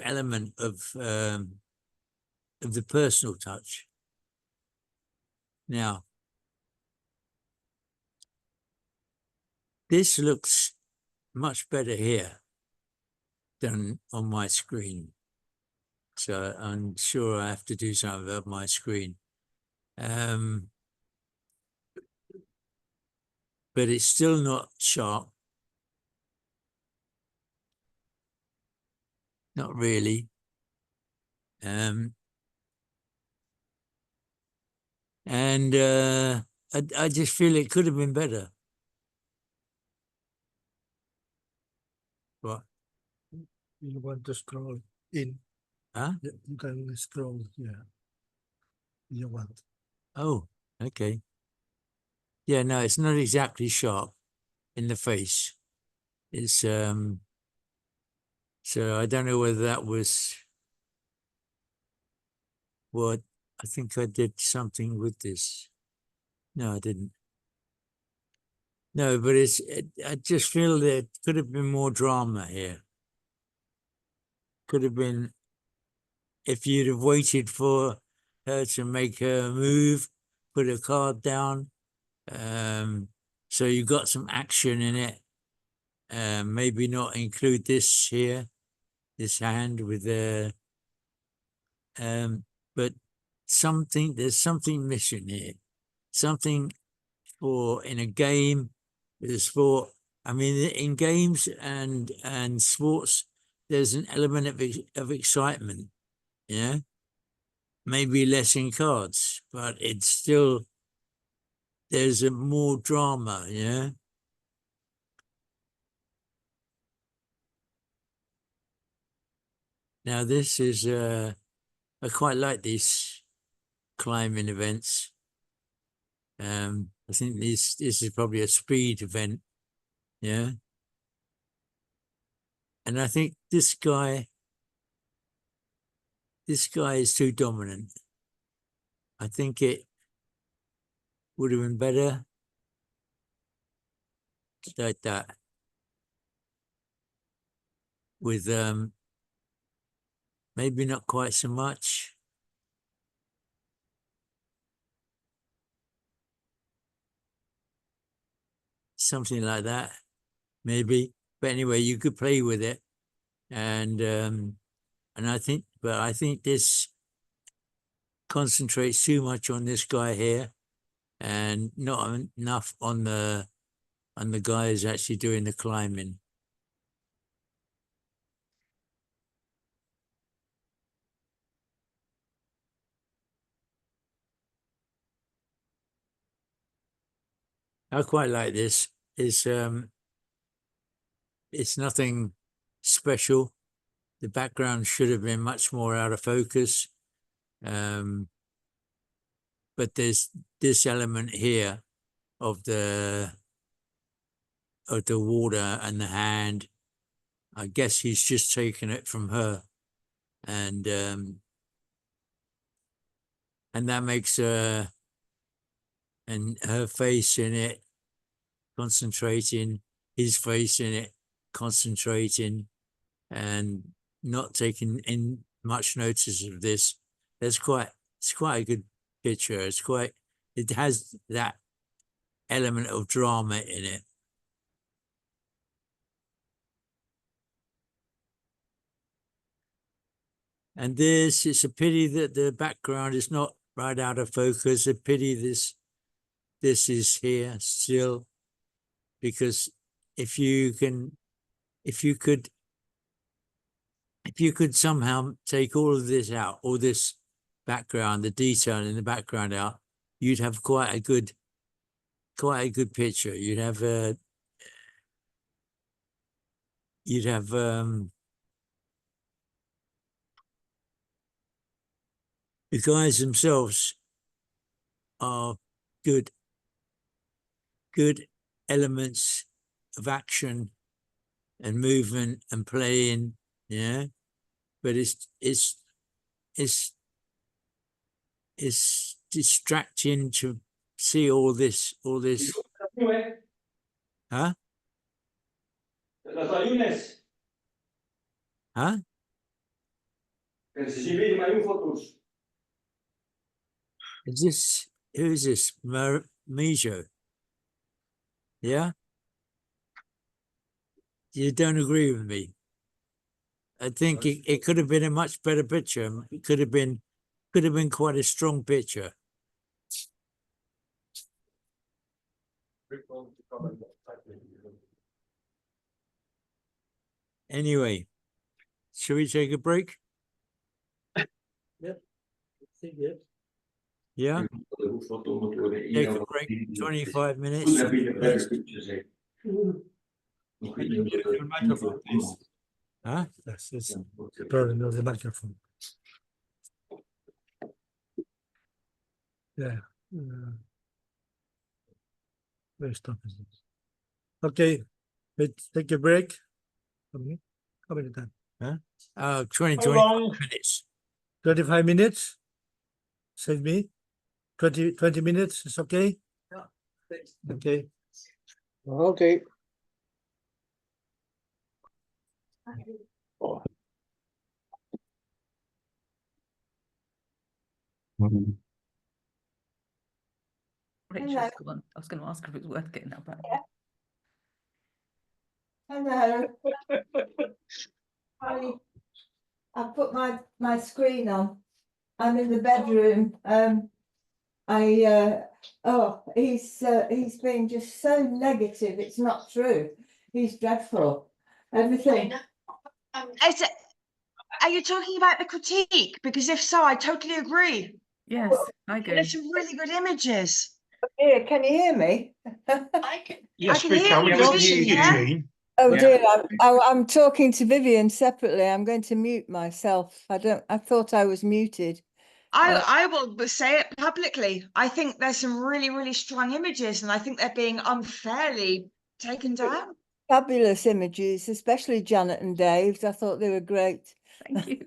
element of the personal touch. Now, this looks much better here than on my screen. So I'm sure I have to do something about my screen. But it's still not sharp. Not really. And I just feel it could have been better. What? You want to scroll in. Huh? You can scroll here. You want. Oh, okay. Yeah, no, it's not exactly sharp in the face. It's so I don't know whether that was what I think I did something with this. No, I didn't. No, but I just feel there could have been more drama here. Could have been if you'd have waited for her to make her move, put her card down. So you got some action in it. Maybe not include this here, this hand with the but there's something missing here. Something for in a game with a sport. I mean, in games and sports, there's an element of excitement, yeah. Maybe less in cards, but it's still there's a more drama, yeah. Now this is I quite like these climbing events. I think this is probably a speed event, yeah. And I think this guy is too dominant. I think it would have been better like that with maybe not quite so much. Something like that, maybe. But anyway, you could play with it. And I think this concentrates too much on this guy here and not enough on the guy who's actually doing the climbing. I quite like this. It's nothing special. The background should have been much more out of focus. But there's this element here of the water and the hand. I guess he's just taken it from her, and that makes and her face in it concentrating, his face in it concentrating, and not taking in much notice of this. It's quite a good picture. It has that element of drama in it. And it's a pity that the background is not right out of focus. A pity this is here still, because if you could somehow take all of this out, all this background, the detail in the background out, you'd have quite a good picture. You'd have the guys themselves are good elements of action and movement and playing, yeah. But it's distracting to see all this. Huh? Huh? Who is this? Mijo? Yeah? You don't agree with me? I think it could have been a much better picture. It could have been quite a strong picture. Anyway, shall we take a break? Yep. Yeah. Take a break, 25 minutes. Huh? That's the problem of the microphone. Yeah. Where stop is it? Okay, let's take a break. How many time? 20, How 25 long? minutes. 25 minutes? Save me? 20 minutes is okay? Okay. Okay. Rachel's gone. I was going to ask her if it's worth getting that back. Hello. I've put my screen on. I'm in the bedroom. He's been just so negative. It's not true. He's dreadful. Everything. Are you talking about the critique? Because if so, I totally agree. Yes, I agree. There's some really good images. Here, can you hear me? Yes, can we hear can. We you, can Vivian, see you, yeah. Jean. Oh Yeah. dear, I'm talking to Vivian separately. I'm going to mute myself. I thought I was muted. I will say it publicly. I think there's some really, really strong images, and I think they're being unfairly taken down. Fabulous images, especially Janet and Dave's. I thought they were great. Thank you.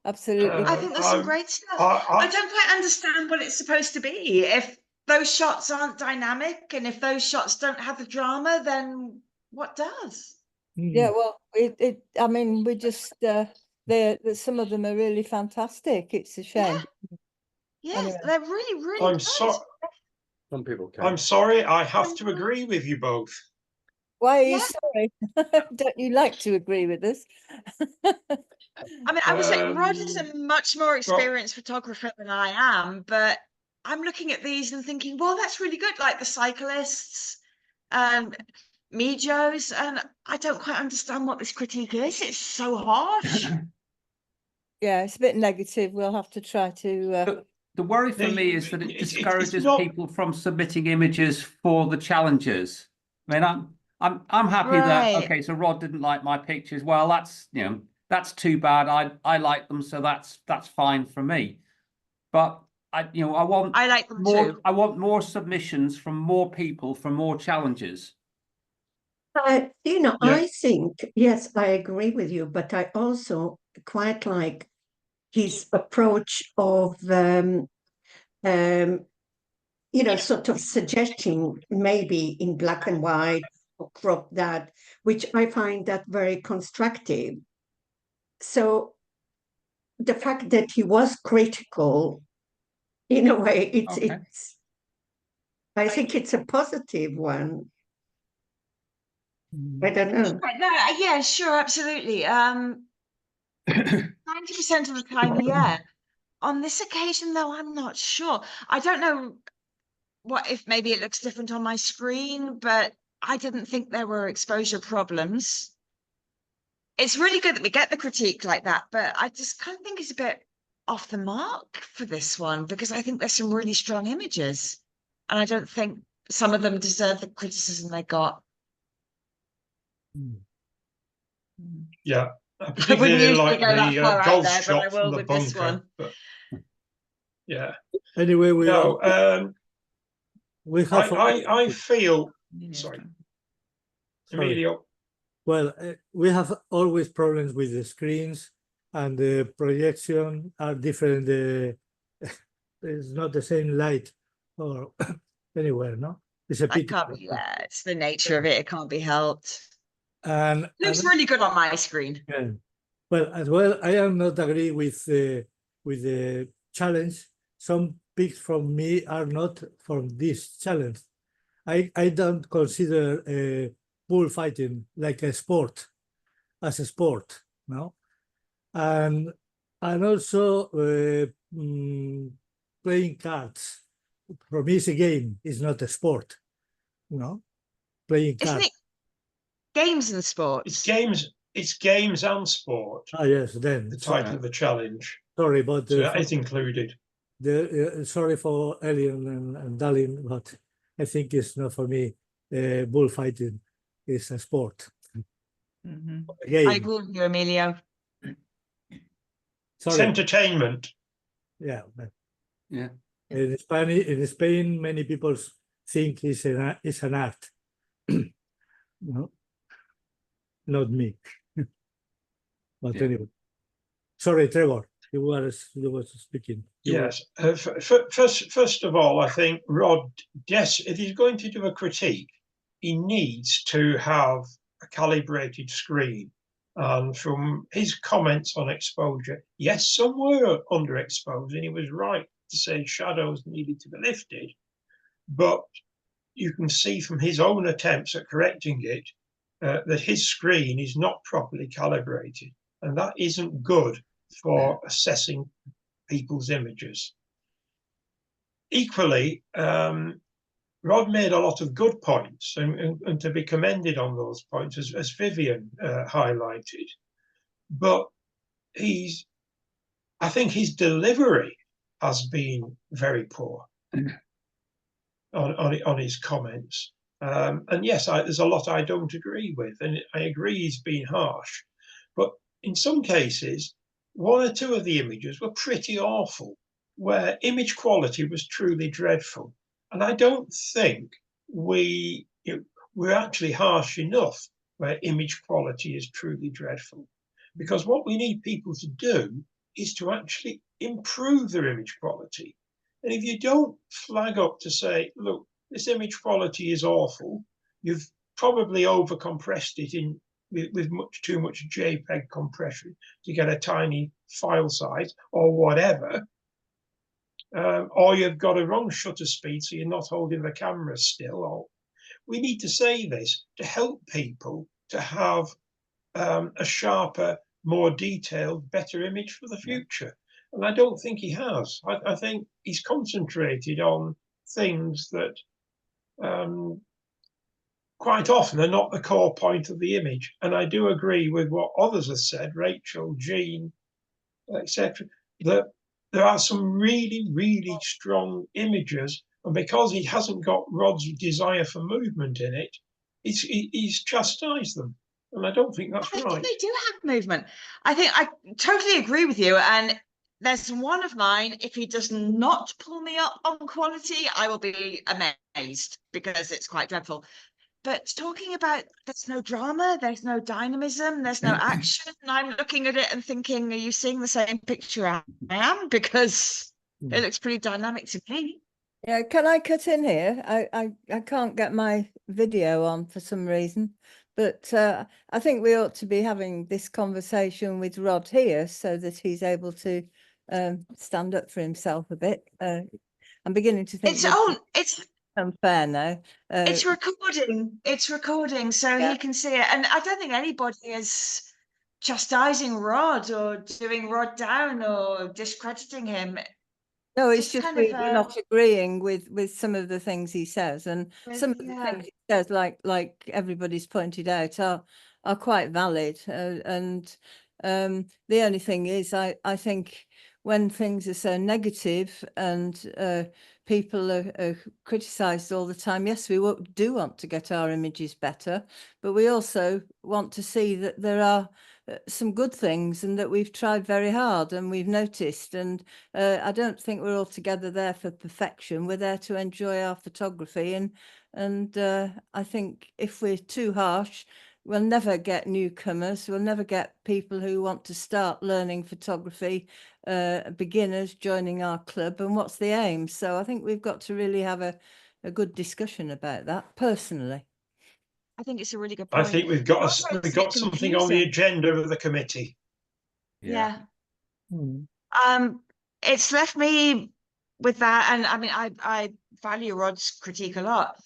Absolutely. I think there's some great stuff. I don't quite understand what it's supposed to be. If those shots aren't dynamic, and if those shots don't have the drama, then what does? Yeah, well, I mean, we just some of them are really fantastic. It's a shame. Yes, Anyway. they're really, really I'm good. sorry. Some people can. I'm sorry. I have to agree with you both. Why are you Yeah. sorry? Don't you like to agree with us? I mean, I would say Rod is a much more well- experienced photographer than I am, but I'm looking at these and thinking, well, that's really good. Like the cyclists, Mijos, and I don't quite understand what this critique is. It's so harsh. Yeah, it's a bit negative. We'll have to try to. The worry for No, me is that it it's discourages not- people from submitting images for the challenges. I mean, I'm happy that Right. okay, so Rod didn't like my pictures. Well, that's that's too bad. I like them, so that's fine for me. But I want I like them more. too. I want more submissions from more people for more challenges. Yeah. I think, yes, I agree with you, but I also quite like his approach of, sort of suggesting maybe in black and white or crop that, which I find that very constructive. So the fact that he was critical, in a way, Okay. I think it's a positive one. I don't know. Right, no, yeah, sure, absolutely. 90% of the time, yeah. On this occasion, though, I'm not sure. I don't know if maybe it looks different on my screen, but I didn't think there were exposure problems. It's really good that we get the critique like that, but I just kind of think it's a bit off the mark for this one because I think there's some really strong images, and I don't think some of them deserve the criticism they got. Yeah. I I wouldn't particularly usually like go that the far out golf there, but I shot from will the with this bunker. one. But yeah. Anyway, we No, have. I feel. Emilio's Sorry. turn. Sorry. Emilio. Well, we have always problems with the screens and the projection are different. It's not the same light or anywhere, no? It's a I pity. can't be, yeah, it's the nature of it. It can't be helped. And Looks really good on my screen. yeah. Well, as well, I am not agree with the challenge. Some pics from me are not from this challenge. I don't consider bullfighting like a sport, as a sport, no? And also playing cards. For me, it's a game. It's not a sport, no? Playing Isn't cards. it games and sports? It's games and sport. Ah, yes. Then The title of the challenge. sorry, but So it's included. sorry for Alien and Darling, but I think it's not for me. Bullfighting is a sport. Mhm. A game. I agree with you, Emilio. It's Sorry. entertainment. Yeah. But Yeah. In Spain, many people think it's an art. No, not me. But Yeah. anyway, sorry, Trevor, you were speaking. Yes. First of all, I think Rod, yes, if he's going to do a critique, he needs to have a calibrated screen. And from his comments on exposure, yes, some were underexposed, and he was right to say shadows needed to be lifted. But you can see from his own attempts at correcting it that his screen is not properly calibrated, and that isn't good for assessing people's images. Equally, Rod made a lot of good points, and to be commended on those points, as Vivian highlighted. But I think his delivery has been very poor on his comments. And yes, there's a lot I don't agree with, and I agree he's been harsh. But in some cases, one or two of the images were pretty awful, where image quality was truly dreadful. And I don't think we're actually harsh enough where image quality is truly dreadful. Because what we need people to do is to actually improve their image quality. And if you don't flag up to say, look, this image quality is awful, you've probably overcompressed it with much too much JPEG compression to get a tiny file size or whatever, or you've got a wrong shutter speed so you're not holding the camera still. Or we need to say this to help people to have a sharper, more detailed, better image for the future. And I don't think he has. I think he's concentrated on things that quite often are not the core point of the image. And I do agree with what others have said, Rachel, Jean, etc., that there are some really, really strong images. And because he hasn't got Rod's desire for movement in it, he's chastised them. And I don't think that's I right. think they do have movement. I think I totally agree with you. And there's one of mine, if he does not pull me up on quality, I will be amazed because it's quite dreadful. But talking about there's no drama, there's no dynamism, there's no action. And I'm looking at it and thinking, are you seeing the same picture I am? Because it looks pretty dynamic to me. Yeah, can I cut in here? I can't get my video on for some reason, but I think we ought to be having this conversation with Rod here so that he's able to stand up for himself a bit. I'm beginning to think It's unfair now. it's recording. It's recording, so Yeah. he can see it. And I don't think anybody is chastising Rod or doing Rod down or discrediting him. No, it's just kind we're of not agreeing with some of the things he says, and some of the things he says, like everybody's pointed out, are quite valid. And the only thing is, I think when things are so negative and people are criticised all the time, yes, we do want to get our images better, but we also want to see that there are some good things and that we've tried very hard and we've noticed. And I don't think we're all together there for perfection. We're there to enjoy our photography. And I think if we're too harsh, we'll never get newcomers. We'll never get people who want to start learning photography, beginners joining our club. And what's the aim? So I think we've got to really have a good discussion about that personally. I think it's a really good point. I think we've got something on the agenda of the committee. Yeah. It's left me with that, and I mean, I value Rod's critique a lot,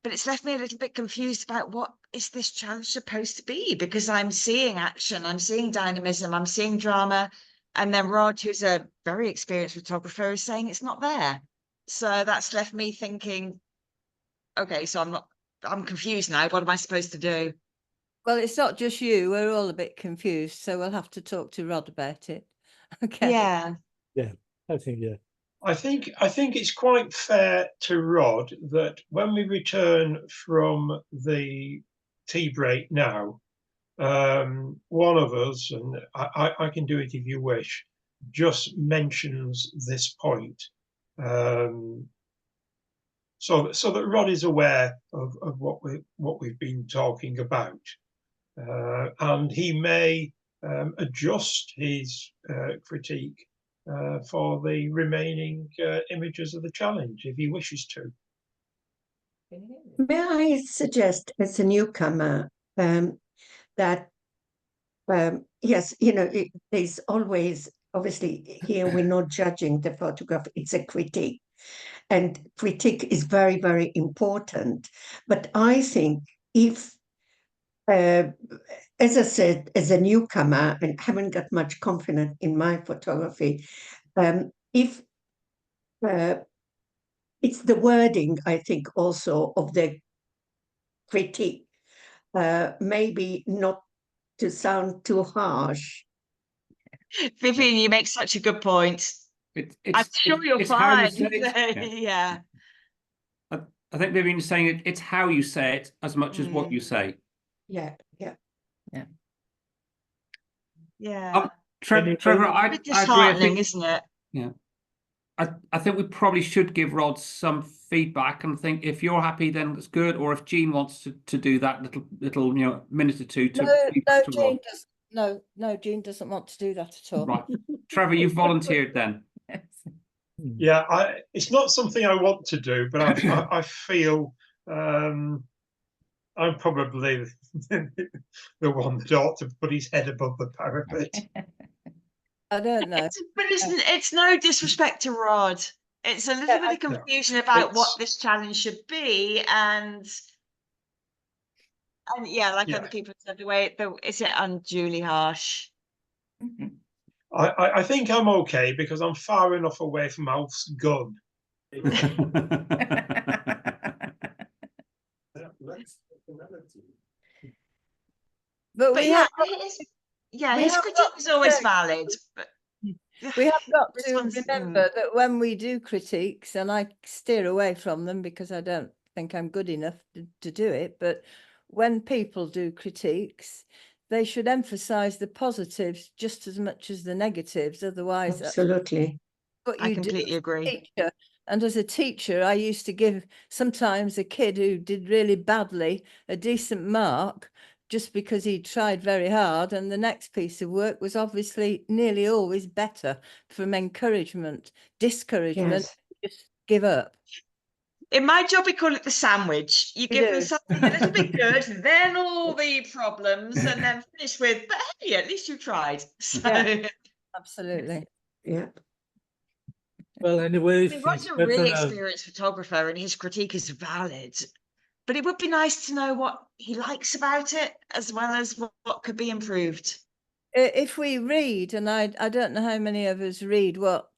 but it's left me a little bit confused about what is this challenge supposed to be, because I'm seeing action, I'm seeing dynamism, I'm seeing drama, and then Rod, who's a very experienced photographer, is saying it's not there. So that's left me thinking, okay, so I'm confused now. What am I supposed to do? Well, it's not just you. We're all a bit confused, so we'll have to talk to Rod about it. Okay. Yeah. Yeah, I think, yeah. I think it's quite fair to Rod that when we return from the tea break now, one of us, and I can do it if you wish, just mentions this point. So that Rod is aware of what we've been talking about, and he may adjust his critique for the remaining images of the challenge if he wishes to. May I suggest, as a newcomer, that yes, there's always, obviously, here we're not judging the photograph; it's a critique, and critique is very, very important. But I think if as I said, as a newcomer and haven't got much confidence in my photography, if it's the wording, I think, also of the critique, maybe not to sound too harsh. Vivian, you make such a good point. I'm sure you're it's how you fine. say it. Yeah. I think Vivian is saying it's how you say it as much as what you say. Yeah. Trevor, I It's agree. disheartening, isn't it? Yeah. I think we probably should give Rod some feedback and think if you're happy, then it's good. Or if Jean wants to do that little minute or two to feedback to Rod. No, Jean doesn't want to do that at all. Right, Trevor, you've volunteered then. Yeah, it's not something I want to do, but I feel I'm probably the one that ought to put his head above the parapet. I don't know. But it's no disrespect to Rod. It's a little bit of confusion about what this challenge should be, and yeah, like other people said, is it unduly harsh? I think I'm okay because I'm far enough away from Alf's gun. But his critique is always valid. But we have got to one's- remember that when we do critiques, and I steer away from them because I don't think I'm good enough to do it, but when people do critiques, they should emphasize the positives just as much as the negatives. Otherwise, Absolutely. I completely agree. Teacher. And as a teacher, I used to give sometimes a kid who did really badly a decent mark just because he tried very hard, and the next piece of work was obviously nearly always better from encouragement. Discouragement, just give up. In my job, we call it the sandwich. You give them something a little bit good, then all the problems, and then finish with, but hey, at least you tried. So Yeah, absolutely. Yeah. Well, anyway, Rod's a really experienced photographer, and his critique is valid. But it would be nice to know what he likes about it, as well as what could be improved. If we read, and I don't know how many of us read what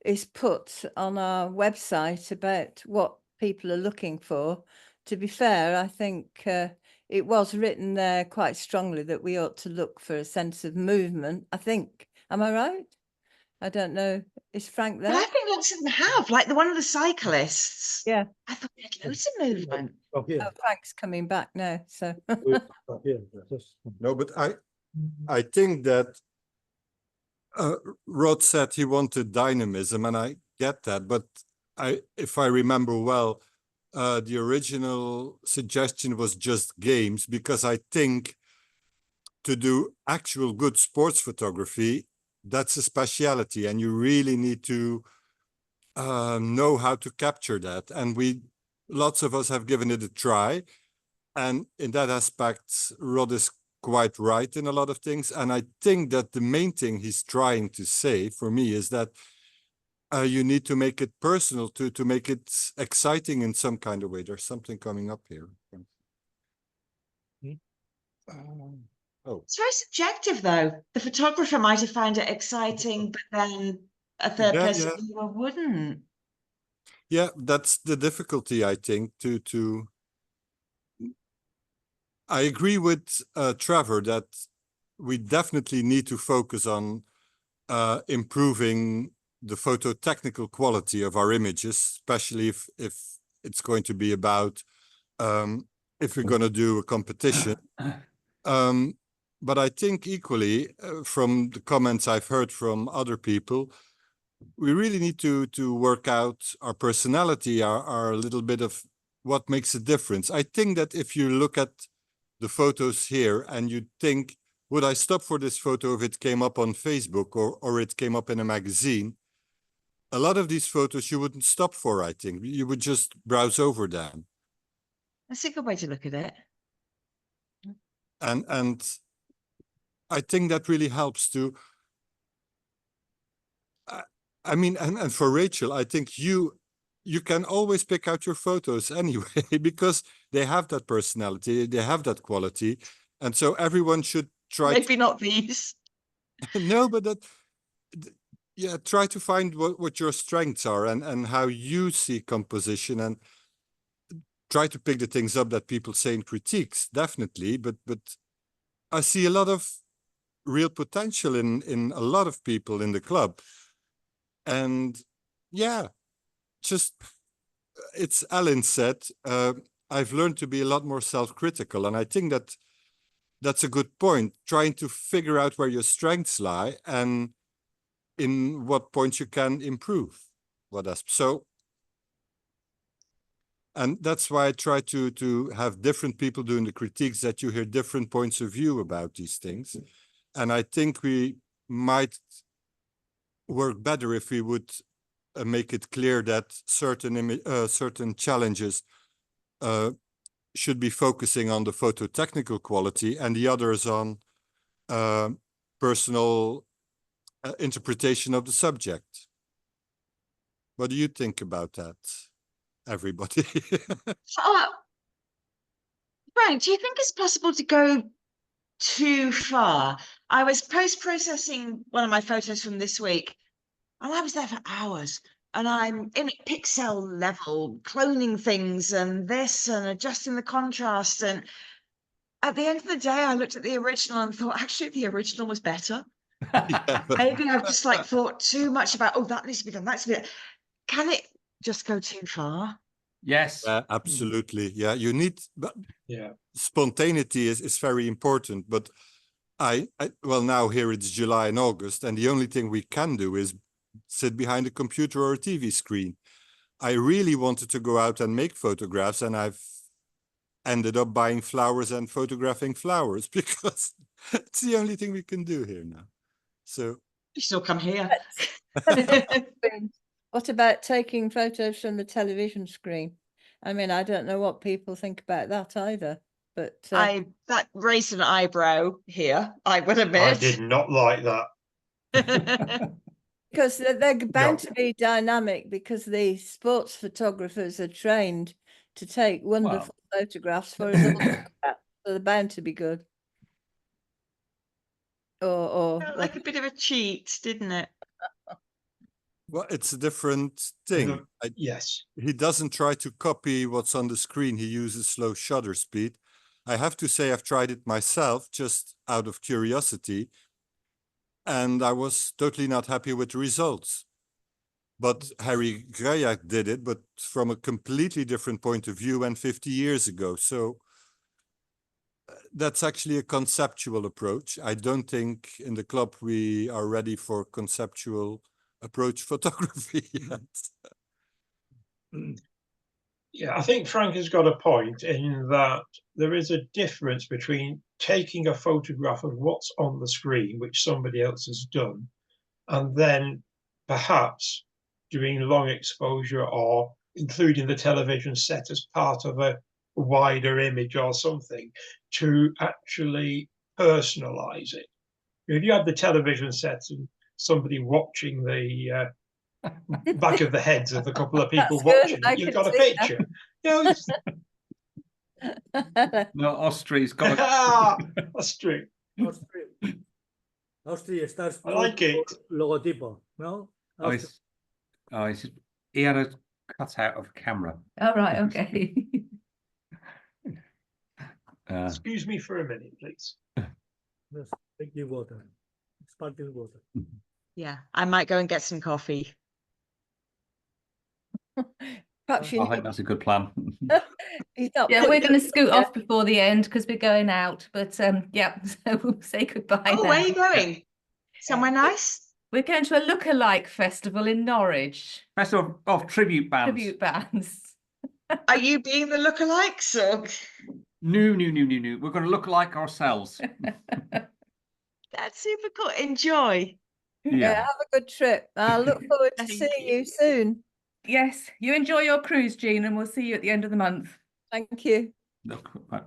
is put on our website about what people are looking for, to be fair, I think it was written there quite strongly that we ought to look for a sense of movement. I think, am I right? I don't know. Is Frank there? But I think lots of them have, like the one of the cyclists. Yeah. I thought we had loads of movement. Oh, Frank's coming back now, so. No, but I think that Rod said he wanted dynamism, and I get that. But if I remember well, the original suggestion was just games, because I think to do actual good sports photography, that's a speciality, and you really need to know how to capture that. And lots of us have given it a try. And in that aspect, Rod is quite right in a lot of things. And I think that the main thing he's trying to say for me is that you need to make it personal to make it exciting in some kind of way. There's something coming up here. It's very subjective, though. The photographer might have found it exciting, but then a third person wouldn't. Yeah, that's the difficulty, I think, to I agree with Trevor that we definitely need to focus on improving the photo technical quality of our images, especially if it's going to be about if we're going to do a competition. But I think equally from the comments I've heard from other people, we really need to work out our personality, our little bit of what makes a difference. I think that if you look at the photos here and you think, would I stop for this photo if it came up on Facebook or it came up in a magazine? A lot of these photos you wouldn't stop for, I think. You would just browse over them. That's a good way to look at it. And I think that really helps to, I mean, and for Rachel, I think you can always pick out your photos anyway, because they have that personality, they have that quality. And so everyone should try Maybe not these. no, but yeah, try to find what your strengths are and how you see composition, and try to pick the things up that people say in critiques, definitely. But I see a lot of real potential in a lot of people in the club. And yeah, just, it's Alan said, I've learned to be a lot more self-critical. And I think that that's a good point, trying to figure out where your strengths lie and in what points you can improve what aspects. So, and that's why I try to have different people doing the critiques, that you hear different points of view about these things. And I think we might work better if we would make it clear that certain challenges should be focusing on the photo technical quality and the others on personal interpretation of the subject. What do you think about that, everybody? Frank, do you think it's possible to go too far? I was post-processing one of my photos from this week, and I was there for hours. And I'm in pixel level, cloning things and this and adjusting the contrast. And at the end of the day, I looked at the original and thought, actually, the original was better. Yeah. Maybe I've just like thought too much about, oh, that needs to be done. That's it. Can it just go too far? Yes. Absolutely. Yeah, you need, but Yeah. spontaneity is very important. But well, now here it's July and August, and the only thing we can do is sit behind a computer or a TV screen. I really wanted to go out and make photographs, and I've ended up buying flowers and photographing flowers because it's the only thing we can do here now. So You still come here. What about taking photos from the television screen? I mean, I don't know what people think about that either, but that raised an eyebrow here, I would admit. I did not like that. because they're bound to be dynamic, because the sports photographers are trained to take wonderful photographs for us all to look at, so they're bound to be good. Or like a bit of a cheat, didn't it? well, it's a different thing. Yes. He doesn't try to copy what's on the screen. He uses slow shutter speed. I have to say I've tried it myself just out of curiosity, and I was totally not happy with the results. But Harry Grajak did it, but from a completely different point of view and 50 years ago. So that's actually a conceptual approach. I don't think in the club we are ready for conceptual approach photography yet. Yeah, I think Frank has got a point in that there is a difference between taking a photograph of what's on the screen, which somebody else has done, and then perhaps doing long exposure or including the television set as part of a wider image or something to actually personalize it. If you have the television set and somebody watching the back of the heads of a couple of people watching, you've got a picture. You know, No, Austria's got Austria. Austria starts I like it. logotipo, no? He had a cutout of a camera. All right, okay. Excuse me for a minute, please. Yes, thank you, water. Sparkling water. Yeah, I might go and get some coffee. perhaps you I think that's a good plan. he's not Yeah, put we're you- going to scoot yeah. off before the end because we're going out. But yeah, so we'll say goodbye Oh, now. where are you going? Somewhere nice? We're going to a look-alike festival in Norwich. Festival of tribute bands. Tribute bands. Are you being the lookalikes or? No. We're going to look like ourselves. That's super cool. Enjoy. Yeah, have a good trip. I look forward to Thank seeing you. you soon. Yes, you enjoy your cruise, Jean, and we'll see you at the end of the month. Thank you. Look, right.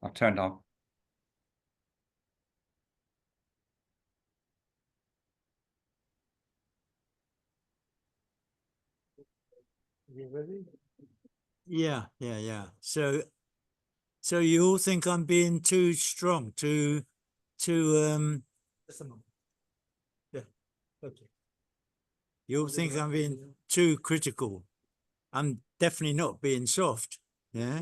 I've turned on. You ready? Yeah. So you all think I'm being too strong, too Just a moment. Yeah. Okay. you all think I'm being too critical. I'm definitely not being soft. Yeah.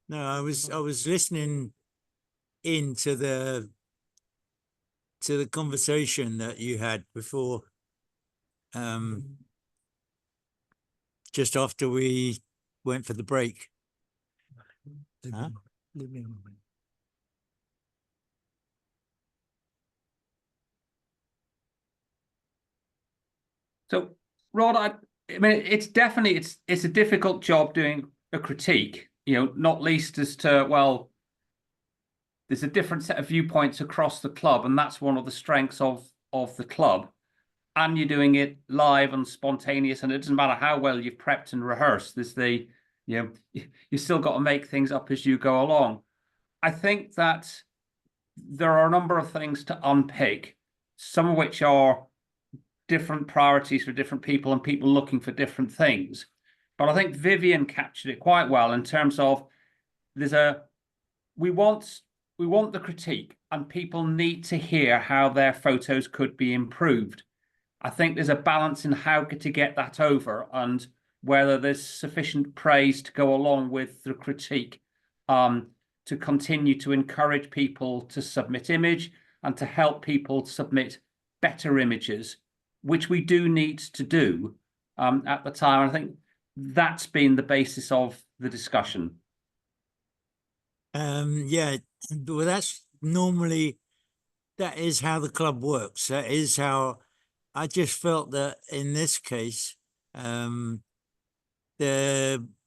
No, I was listening into the conversation that you had before, just after we went for the break. Huh? Leave me a moment. So, Rod, I mean, it's definitely it's a difficult job doing a critique. You know, not least as to, well, there's a different set of viewpoints across the club, and that's one of the strengths of the club. And you're doing it live and spontaneous, and it doesn't matter how well you've prepped and rehearsed. You still got to make things up as you go along. I think that there are a number of things to unpick, some of which are different priorities for different people and people looking for different things. But I think Vivian captured it quite well in terms of we want the critique, and people need to hear how their photos could be improved. I think there's a balance in how to get that over, and whether there's sufficient praise to go along with the critique, to continue to encourage people to submit image and to help people submit better images, which we do need to do at the time. I think that's been the basis of the discussion. Yeah, well, that is how the club works. That is how I just felt that in this case, I didn't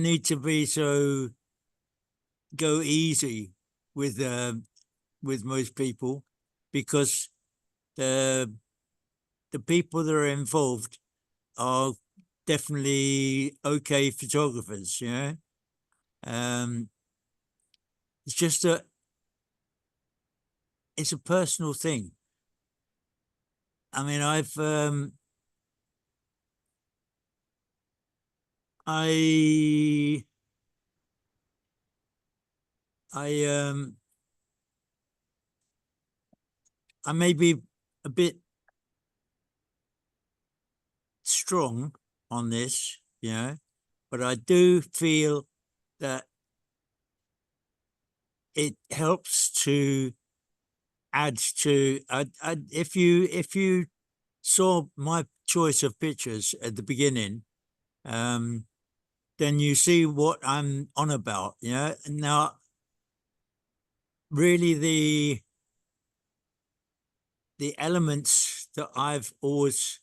need to be so go easy with most people, because the people that are involved are definitely okay photographers, you know. It's just that it's a personal thing. I mean, I may be a bit strong on this, you know, but I do feel that it helps to add to. If you saw my choice of pictures at the beginning, then you see what I'm on about. You know, now really the elements that I've always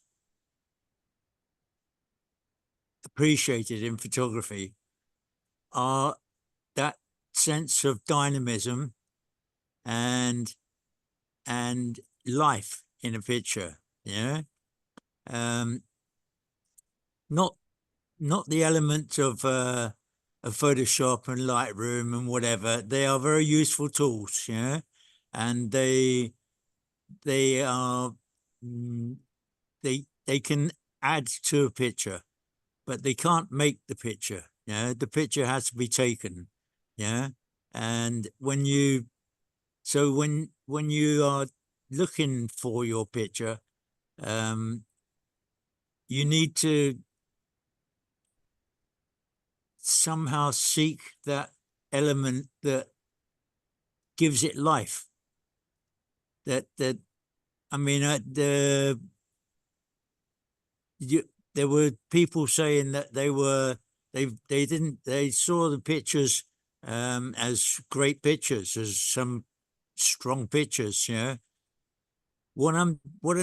appreciated in photography are that sense of dynamism and life in a picture, yeah. Not the element of Photoshop and Lightroom and whatever. They are very useful tools, yeah, and they are they can add to a picture, but they can't make the picture. Yeah, the picture has to be taken. Yeah, and when you are looking for your picture, you need to somehow seek that element that gives it life. That I mean, there were people saying that they saw the pictures as great pictures, as some strong pictures, you know. What I'm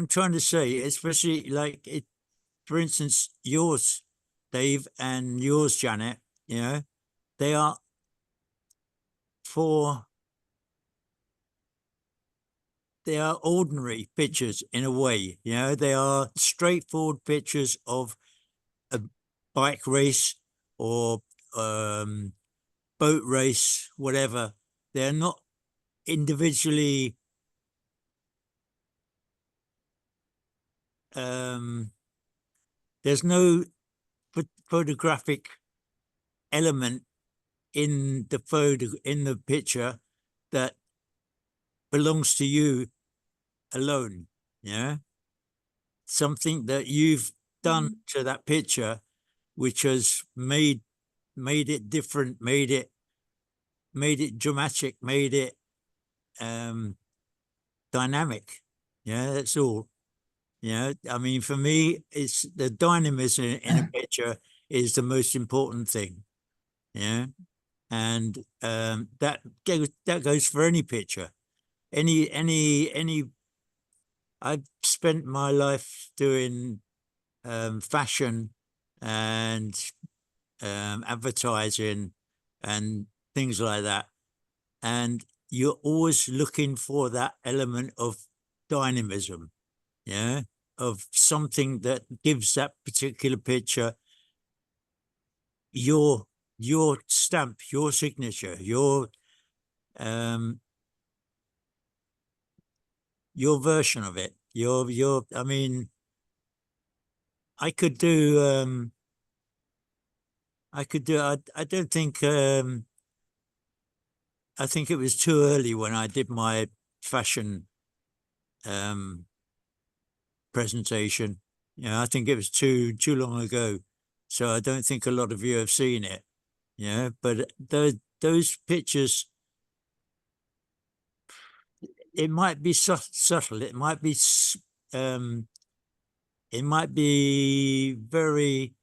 trying to say, especially like it, for instance, yours, Dave, and yours, Janet, you know, they are ordinary pictures in a way, you know. They are straightforward pictures of a bike race or boat race, whatever. They're not individually there's no photographic element in the picture that belongs to you alone. Yeah, something that you've done to that picture which has made it different, made it dramatic, made it dynamic. Yeah, that's all. Yeah, I mean, for me, it's the dynamism in a picture is the most important thing. Yeah, and that goes for any picture. Any. I've spent my life doing fashion and advertising and things like that, and you're always looking for that element of dynamism, yeah, of something that gives that particular picture your stamp, your signature, your version of it, your I mean, I could do I don't think I think it was too early when I did my fashion presentation. You know, I think it was too long ago, so I don't think a lot of you have seen it. Yeah, but those pictures, it might be subtle. It might be very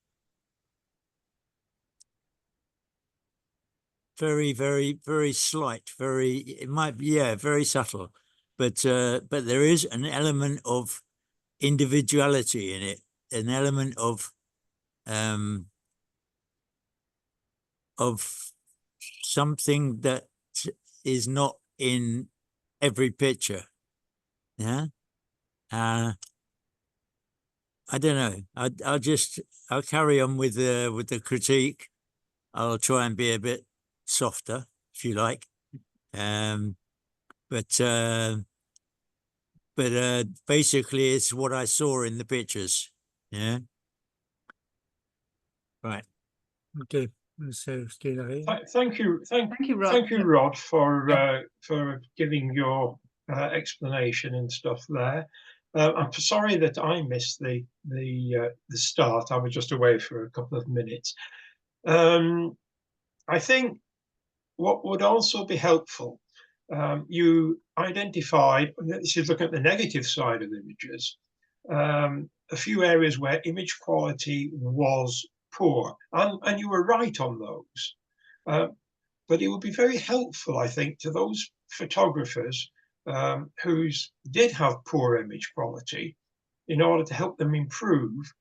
very slight, it might be, yeah, very subtle, but there is an element of individuality in it, an element of something that is not in every picture. Yeah, I don't know. I'll carry on with the critique. I'll try and be a bit softer, if you like. But basically it's what I saw in the pictures. Yeah. Right. Okay. So, Thank you, Rod. thank you, Rod, for giving your explanation and stuff there. I'm sorry that I missed the start. I was just away for a couple of minutes. I think what would also be helpful, you identified, this is looking at the negative side of images, a few areas where image quality was poor, and you were right on those. But it would be very helpful, I think, to those photographers who did have poor image quality, in order to help them improve,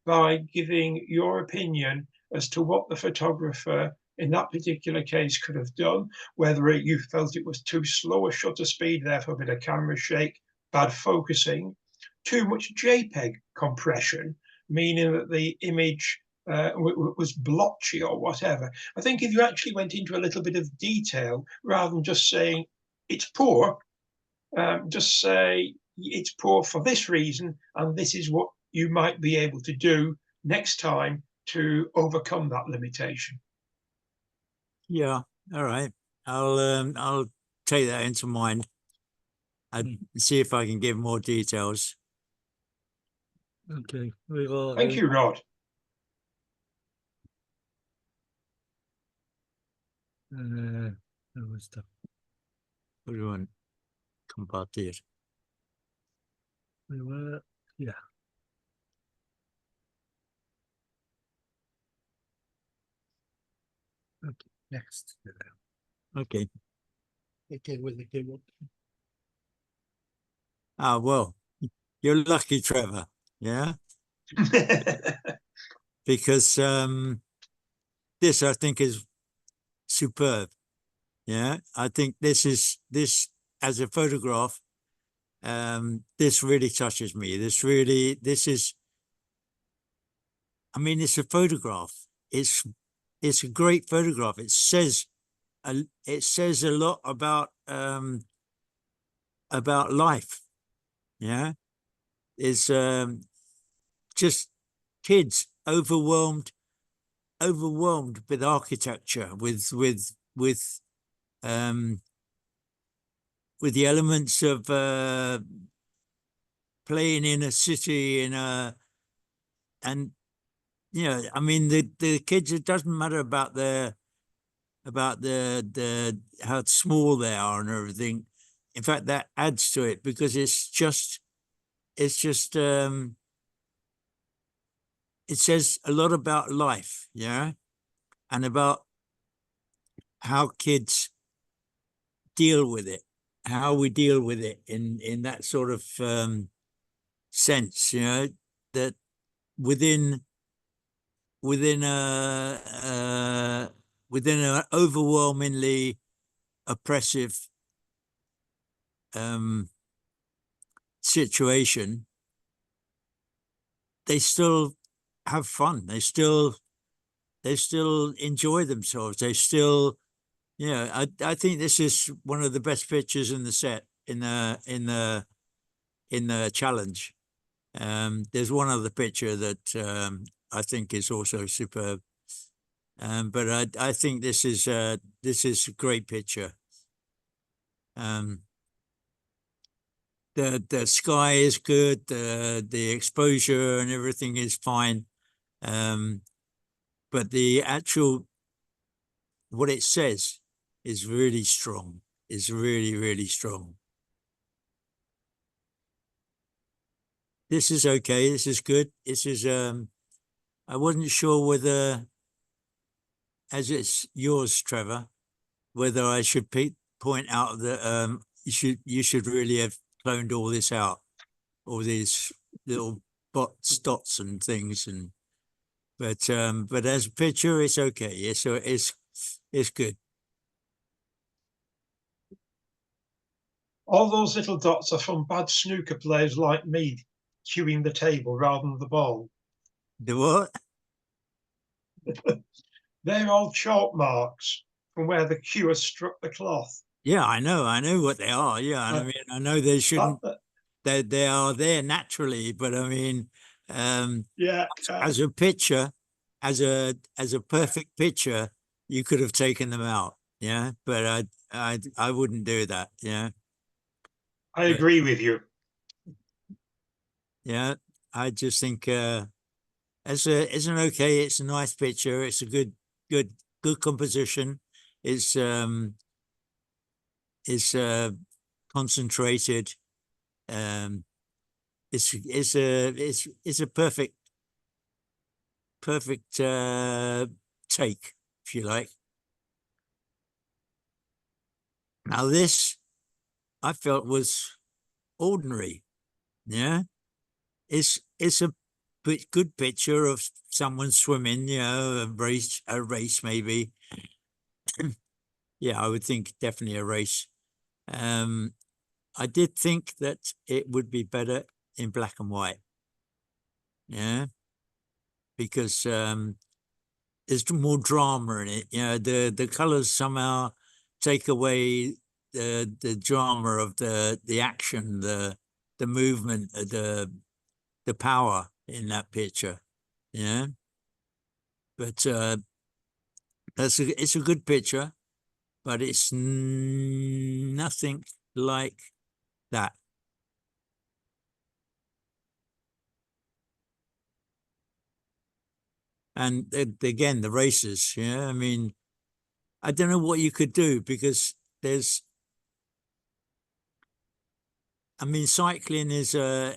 by giving your opinion as to what the photographer in that particular case could have done, whether you felt it was too slow a shutter speed, therefore a bit of camera shake, bad focusing, too much JPEG compression, meaning that the image was blotchy or whatever. I think if you actually went into a little bit of detail, rather than just saying it's poor, just say it's poor for this reason, and this is what you might be able to do next time to overcome that limitation. Yeah. All right. I'll take that into mind and see if I can give more details. Okay. We go. Thank you, Rod. ¿Dónde está? Everyone, compartir. Yeah. Okay, next. Okay. Okay, with the cable. Ah, well, you're lucky, Trevor. Yeah, because this I think is superb. Yeah, I think this as a photograph. This really touches me. I mean, it's a photograph. It's a great photograph. It says a lot about life. Yeah, it's just kids overwhelmed with architecture, um with the elements of playing in a city and I mean the kids, it doesn't matter about the how small they are and everything. In fact, that adds to it because it's just it says a lot about life, yeah, and about how kids deal with it, how we deal with it in that sort of sense, that within within a within an overwhelmingly oppressive situation, they still have fun. They still enjoy themselves. They still, I think this is one of the best pictures in the set in the challenge. There's one other picture that I think is also superb. But I think this is a great picture. The sky is good, the exposure and everything is fine. But the actual what it says is really strong. Is really, really strong. This is okay. This is good. This is I wasn't sure whether, as it's yours, Trevor, whether I should point out that you should really have cloned all this out, all these little dots and things, but as a picture, it's okay. It's good. All those little dots are from bad snooker players like me cueing the table rather than the ball. The what? They're all chalk marks from where the cue has struck the cloth. Yeah, I know what they are. Yeah, and I mean, I know they shouldn't. They are there naturally, but I mean, yeah, as a picture, as a perfect picture, you could have taken them out. Yeah, but I wouldn't do that. Yeah, I agree with you. Yeah, I just think it's an okay. It's a nice picture. It's a good composition. It's concentrated. It's a perfect take, if you like. Now this I felt was ordinary. Yeah, it's a good picture of someone swimming. A race maybe. Yeah, I would think definitely a race. I did think that it would be better in black and white. Yeah, because there's more drama in it. The colors somehow take away the drama of the action, the movement, the power in that picture. Yeah, but it's a good picture, but it's nothing like that. And again, the races. Yeah, I mean, I don't know what you could do, because I mean, cycling is a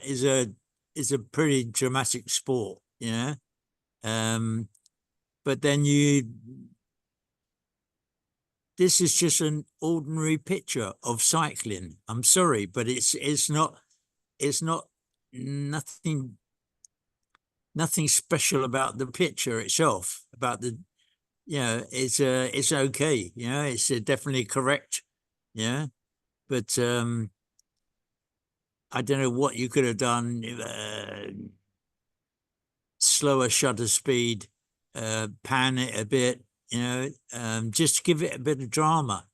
pretty dramatic sport, you know. But then this is just an ordinary picture of cycling. I'm sorry, but it's not nothing special about the picture itself, about the, you know, it's okay, you know, it's definitely correct, yeah. But I don't know what you could have done, slower shutter speed, pan it a bit, you know, just give it a bit of drama,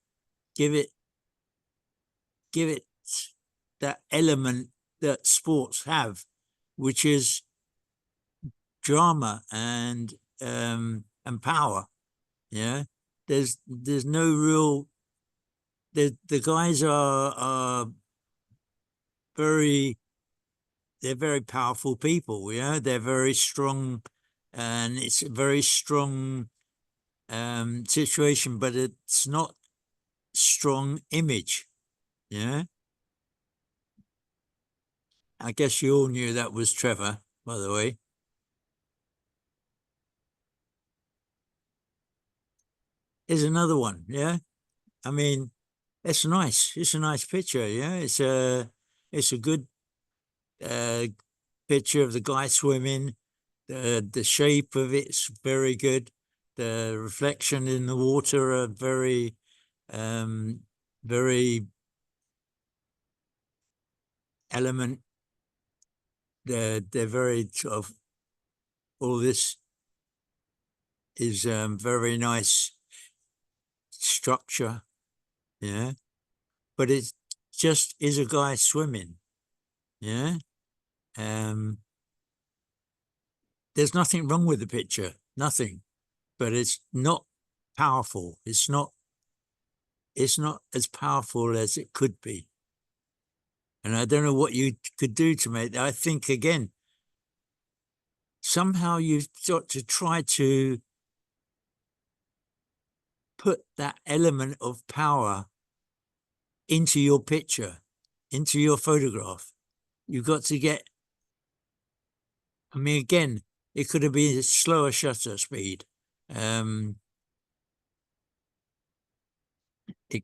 give it that element that sports have, which is drama and power. Yeah, there's no real. The guys are very, they're very powerful people. Yeah, they're very strong, and it's a very strong situation, but it's not strong image. Yeah, I guess you all knew that was Trevor, by the way. Here's another one. Yeah, I mean, it's nice. It's a nice picture. Yeah, it's a good picture of the guy swimming. The shape of it's very good. The reflection in the water are very very element. They're very sort of, all this is very nice structure. Yeah, but it just is a guy swimming. Yeah. There's nothing wrong with the picture, nothing, but it's not powerful. It's not as powerful as it could be. And I don't know what you could do to make that. I think, again, somehow you've got to try to put that element of power into your picture, into your photograph. You've got to get, I mean, again, it could have been a slower shutter speed. It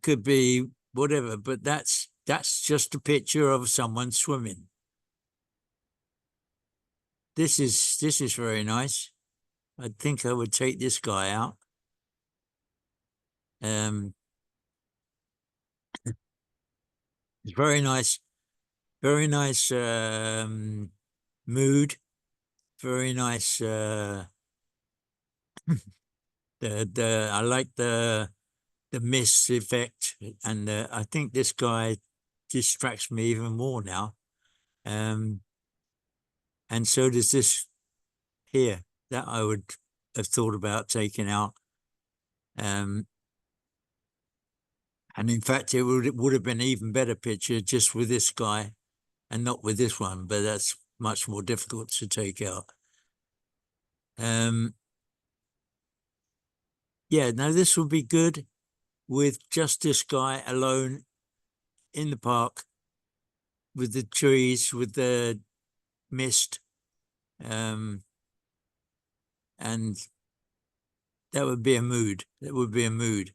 could be whatever, but that's just a picture of someone swimming. This is very nice. I think I would take this guy out. It's very nice mood, very nice. I like the mist effect, and I think this guy distracts me even more now. And so does this here, that I would have thought about taking out. And in fact, it would have been an even better picture just with this guy and not with this one, but that's much more difficult to take out. Yeah, now this would be good with just this guy alone in the park with the trees, with the mist. And that would be a mood. That would be a mood.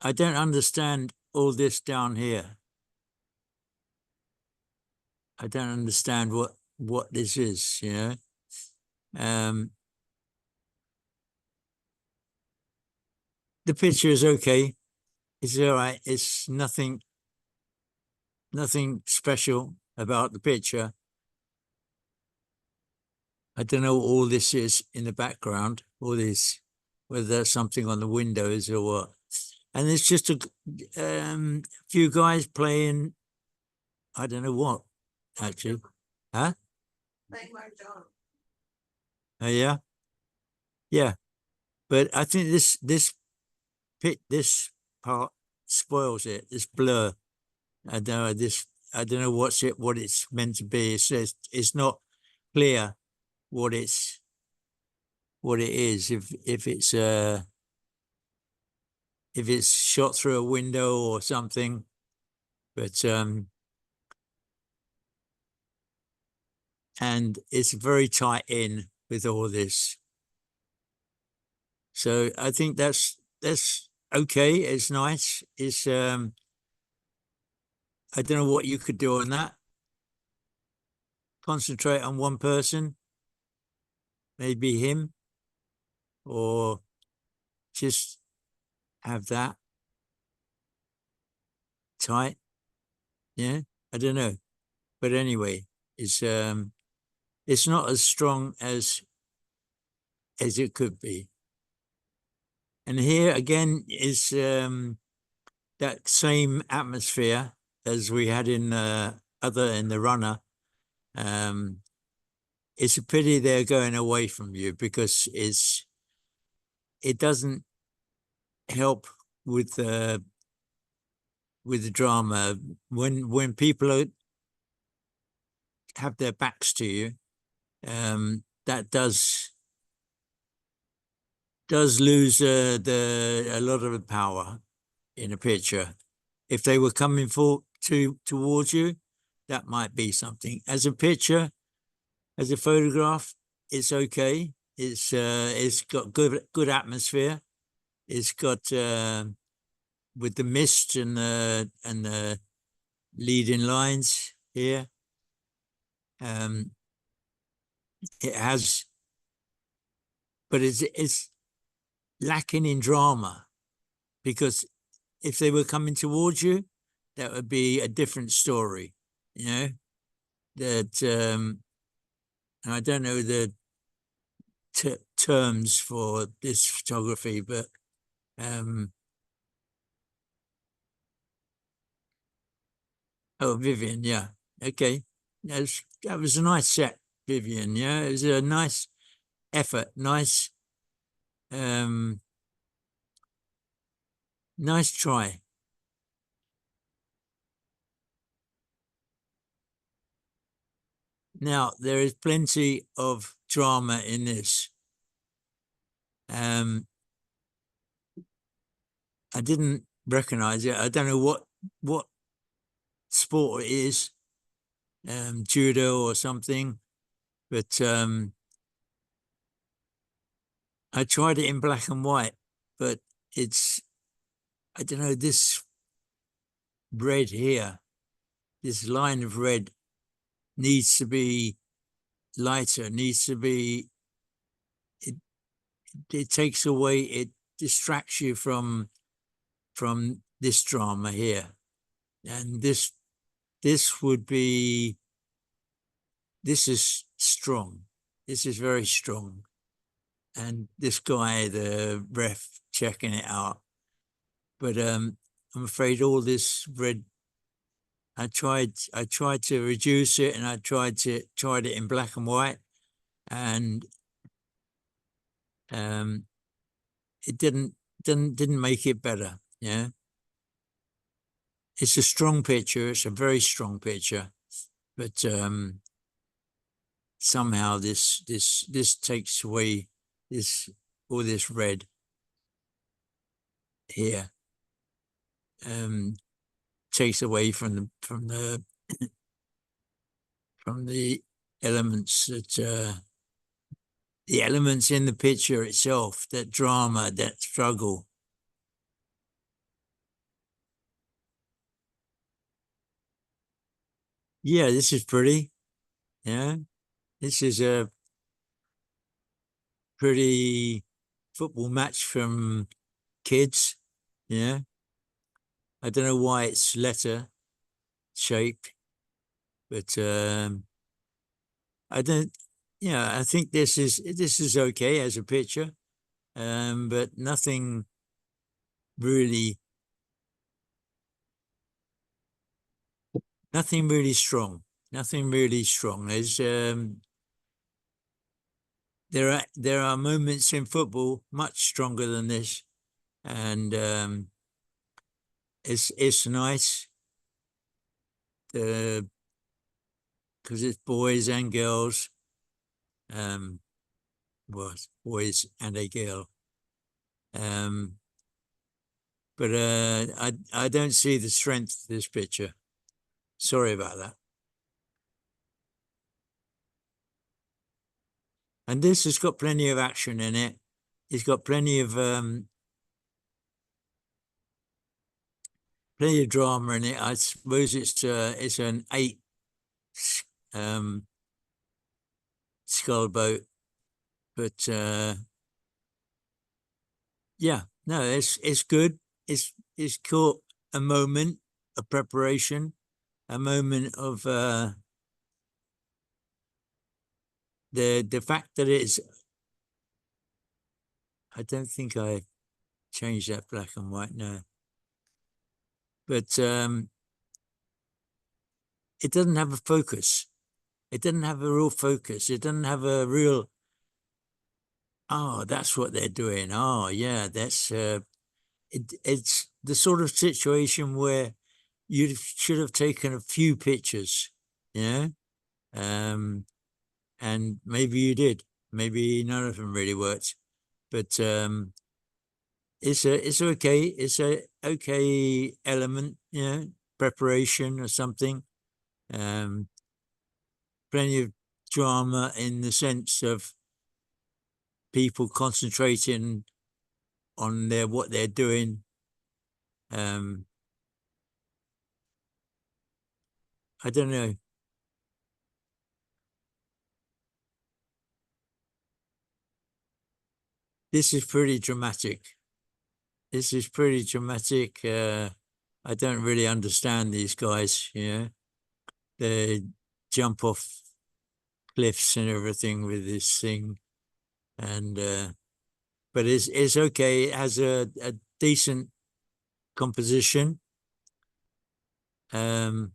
I don't understand all this down here. I don't understand what this is, you know. The picture is okay. It's all right. It's nothing special about the picture. I don't know what all this is in the background, all this, whether that's something on the windows or what. And it's just a few guys playing, I don't know what, actually. Huh? Oh, yeah? Yeah. But I think this part spoils it, this blur. I don't know what it's meant to be. It's not clear. what it is. If it's shot through a window or something, but and it's very tight in with all this. So I think that's okay. It's nice. It's I don't know what you could do on that. Concentrate on one person, maybe him, or just have that tight. Yeah, I don't know. But anyway, it's not as strong as it could be. And here again is that same atmosphere as we had in the runner. It's a pity they're going away from you, because it doesn't help with the drama when people have their backs to you. That does lose a lot of the power in a picture. If they were coming towards you, that might be something. As a picture, as a photograph, it's okay. It's got good atmosphere. It's got with the mist and the leading lines here. It has, but it's lacking in drama, because if they were coming towards you, that would be a different story, you know. That I don't know the terms for this photography, but oh, Vivian, yeah, okay, that was a nice set, Vivian. Yeah, it was a nice effort, nice try. Now, there is plenty of drama in this. I didn't recognize it. I don't know what sport it is, judo or something, but I tried it in black and white, but I don't know, this red here, this line of red needs to be lighter, it takes away, it distracts you from this drama here. And this is strong. This is very strong. And this guy, the ref, checking it out. But I'm afraid all this red, I tried to reduce it, and I tried it in black and white, and it didn't make it better. Yeah, it's a strong picture. It's a very strong picture, but somehow this takes away all this red here. Takes away from the elements that the elements in the picture itself, that drama, that struggle. Yeah, this is pretty. Yeah, this is a pretty football match from kids. Yeah, I don't know why it's letter shaped, but I don't. Yeah, I think this is okay as a picture, but nothing really strong. Nothing really strong. There's there are moments in football much stronger than this, and it's nice because it's boys and girls, was boys and a girl. But I don't see the strength of this picture. Sorry about that. And this has got plenty of action in it. It's got plenty of drama in it. I suppose it's an 8 skull boat, but yeah, no, it's good. It's caught a moment of preparation, a moment of the fact that it's. I don't think I changed that black and white, no. But it doesn't have a focus. It doesn't have a real focus. It doesn't have a real, oh, that's what they're doing. Oh, yeah, that's it's the sort of situation where you should have taken a few pictures, you know, and maybe you did. Maybe none of them really worked, but it's okay. It's a okay element, you know, preparation or something. Plenty of drama in the sense of people concentrating on what they're doing. I don't know. This is pretty dramatic. This is pretty dramatic. I don't really understand these guys, you know. They jump off cliffs and everything with this thing. And but it's okay. It has a decent composition. I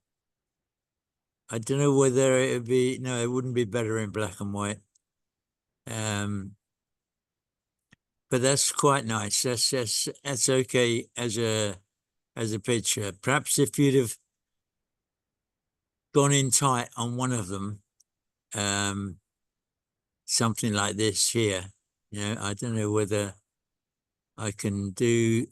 don't know whether it would be, no, it wouldn't be better in black and white. But that's quite nice. That's okay as a picture. Perhaps if you'd have gone in tight on one of them, something like this here, you know, I don't know whether I can do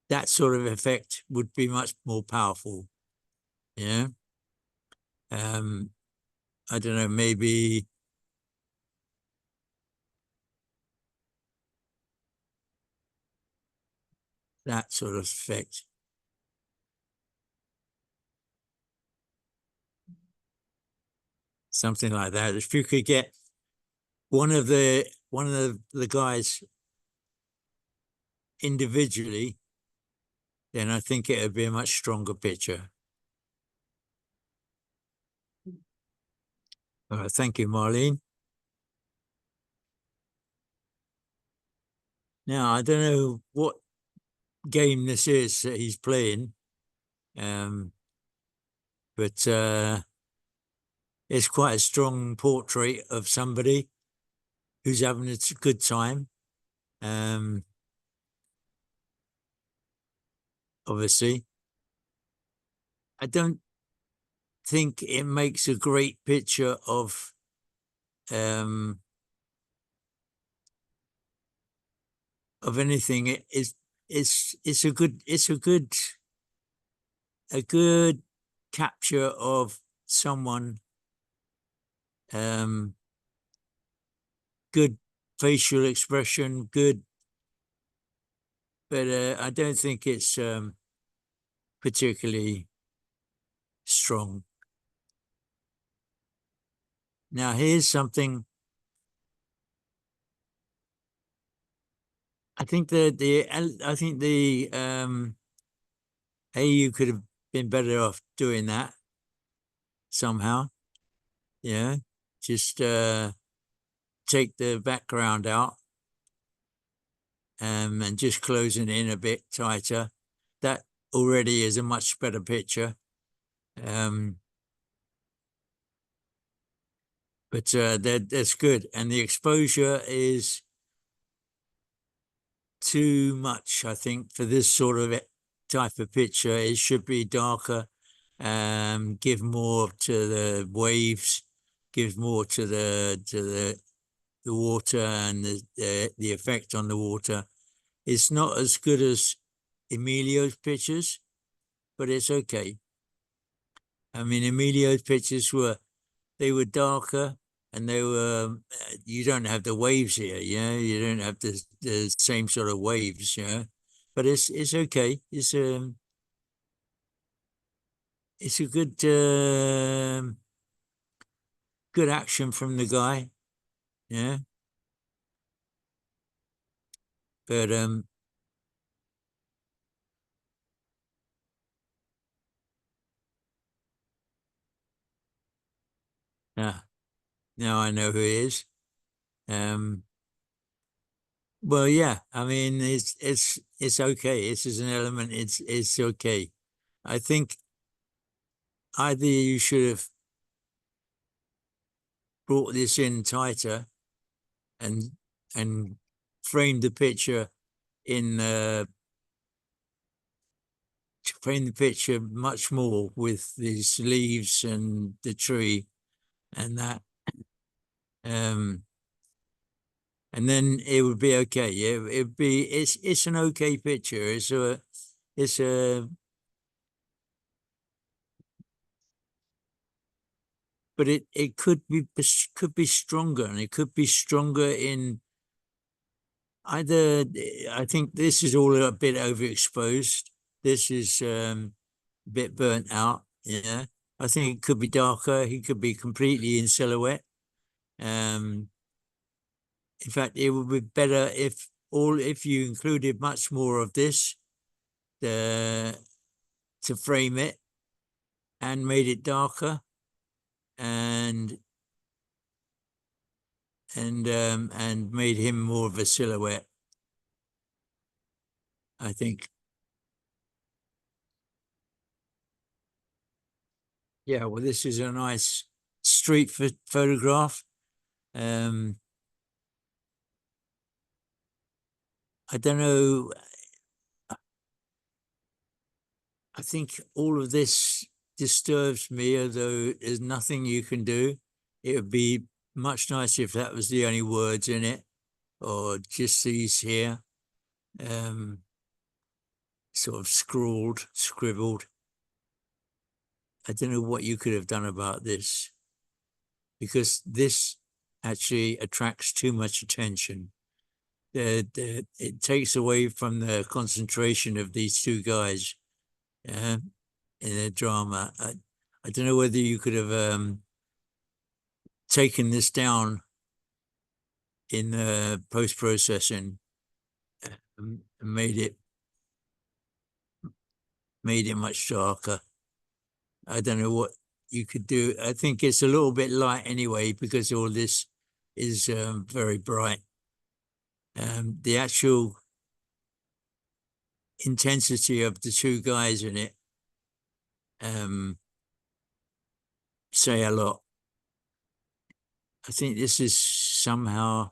that sort of effect would be much more powerful, you know. I don't know, maybe that sort of effect. Something like that. If you could get one of the guys individually, then I think it would be a much stronger picture. All right, thank you, Marlene. Now, I don't know what game this is that he's playing, but it's quite a strong portrait of somebody who's having a good time. Obviously, I don't think it makes a great picture of anything. It's a good capture of someone, good facial expression, good, but I don't think it's particularly strong. Now here's something. I think the AU could have been better off doing that somehow. Yeah, just take the background out and just closing in a bit tighter. That already is a much better picture. But that's good, and the exposure is too much, I think, for this sort of type of picture, it should be darker, give more to the waves, give more to the water and the effect on the water. It's not as good as Emilio's pictures, but it's okay. I mean, Emilio's pictures were darker, and they were, you don't have the waves here, you don't have the same sort of waves, but it's okay. It's a good action from the guy, but now I know who he is. Well, yeah, I mean, it's okay. This is an element. It's okay. I think either you should have brought this in tighter and framed the picture in frame the picture much more with these leaves and the tree and that, and then it would be okay. It'd be it's an okay picture. It's a but it could be stronger, and it could be stronger in either. I think this is all a bit overexposed. This is a bit burnt out. Yeah, I think it could be darker. He could be completely in silhouette. In fact, it would be better if you included much more of this to frame it and made it darker and made him more of a silhouette. I think. Yeah, well, this is a nice street photograph. I don't know. I think all of this disturbs me, although there's nothing you can do. It would be much nicer if that was the only words in it, or just these here, sort of scribbled. I don't know what you could have done about this, because this actually attracts too much attention. It takes away from the concentration of these two guys in a drama. I don't know whether you could have taken this down in the post-processing and made it much darker. I don't know what you could do. I think it's a little bit light anyway, because all this is very bright. The actual intensity of the two guys in it say a lot. I think this is somehow,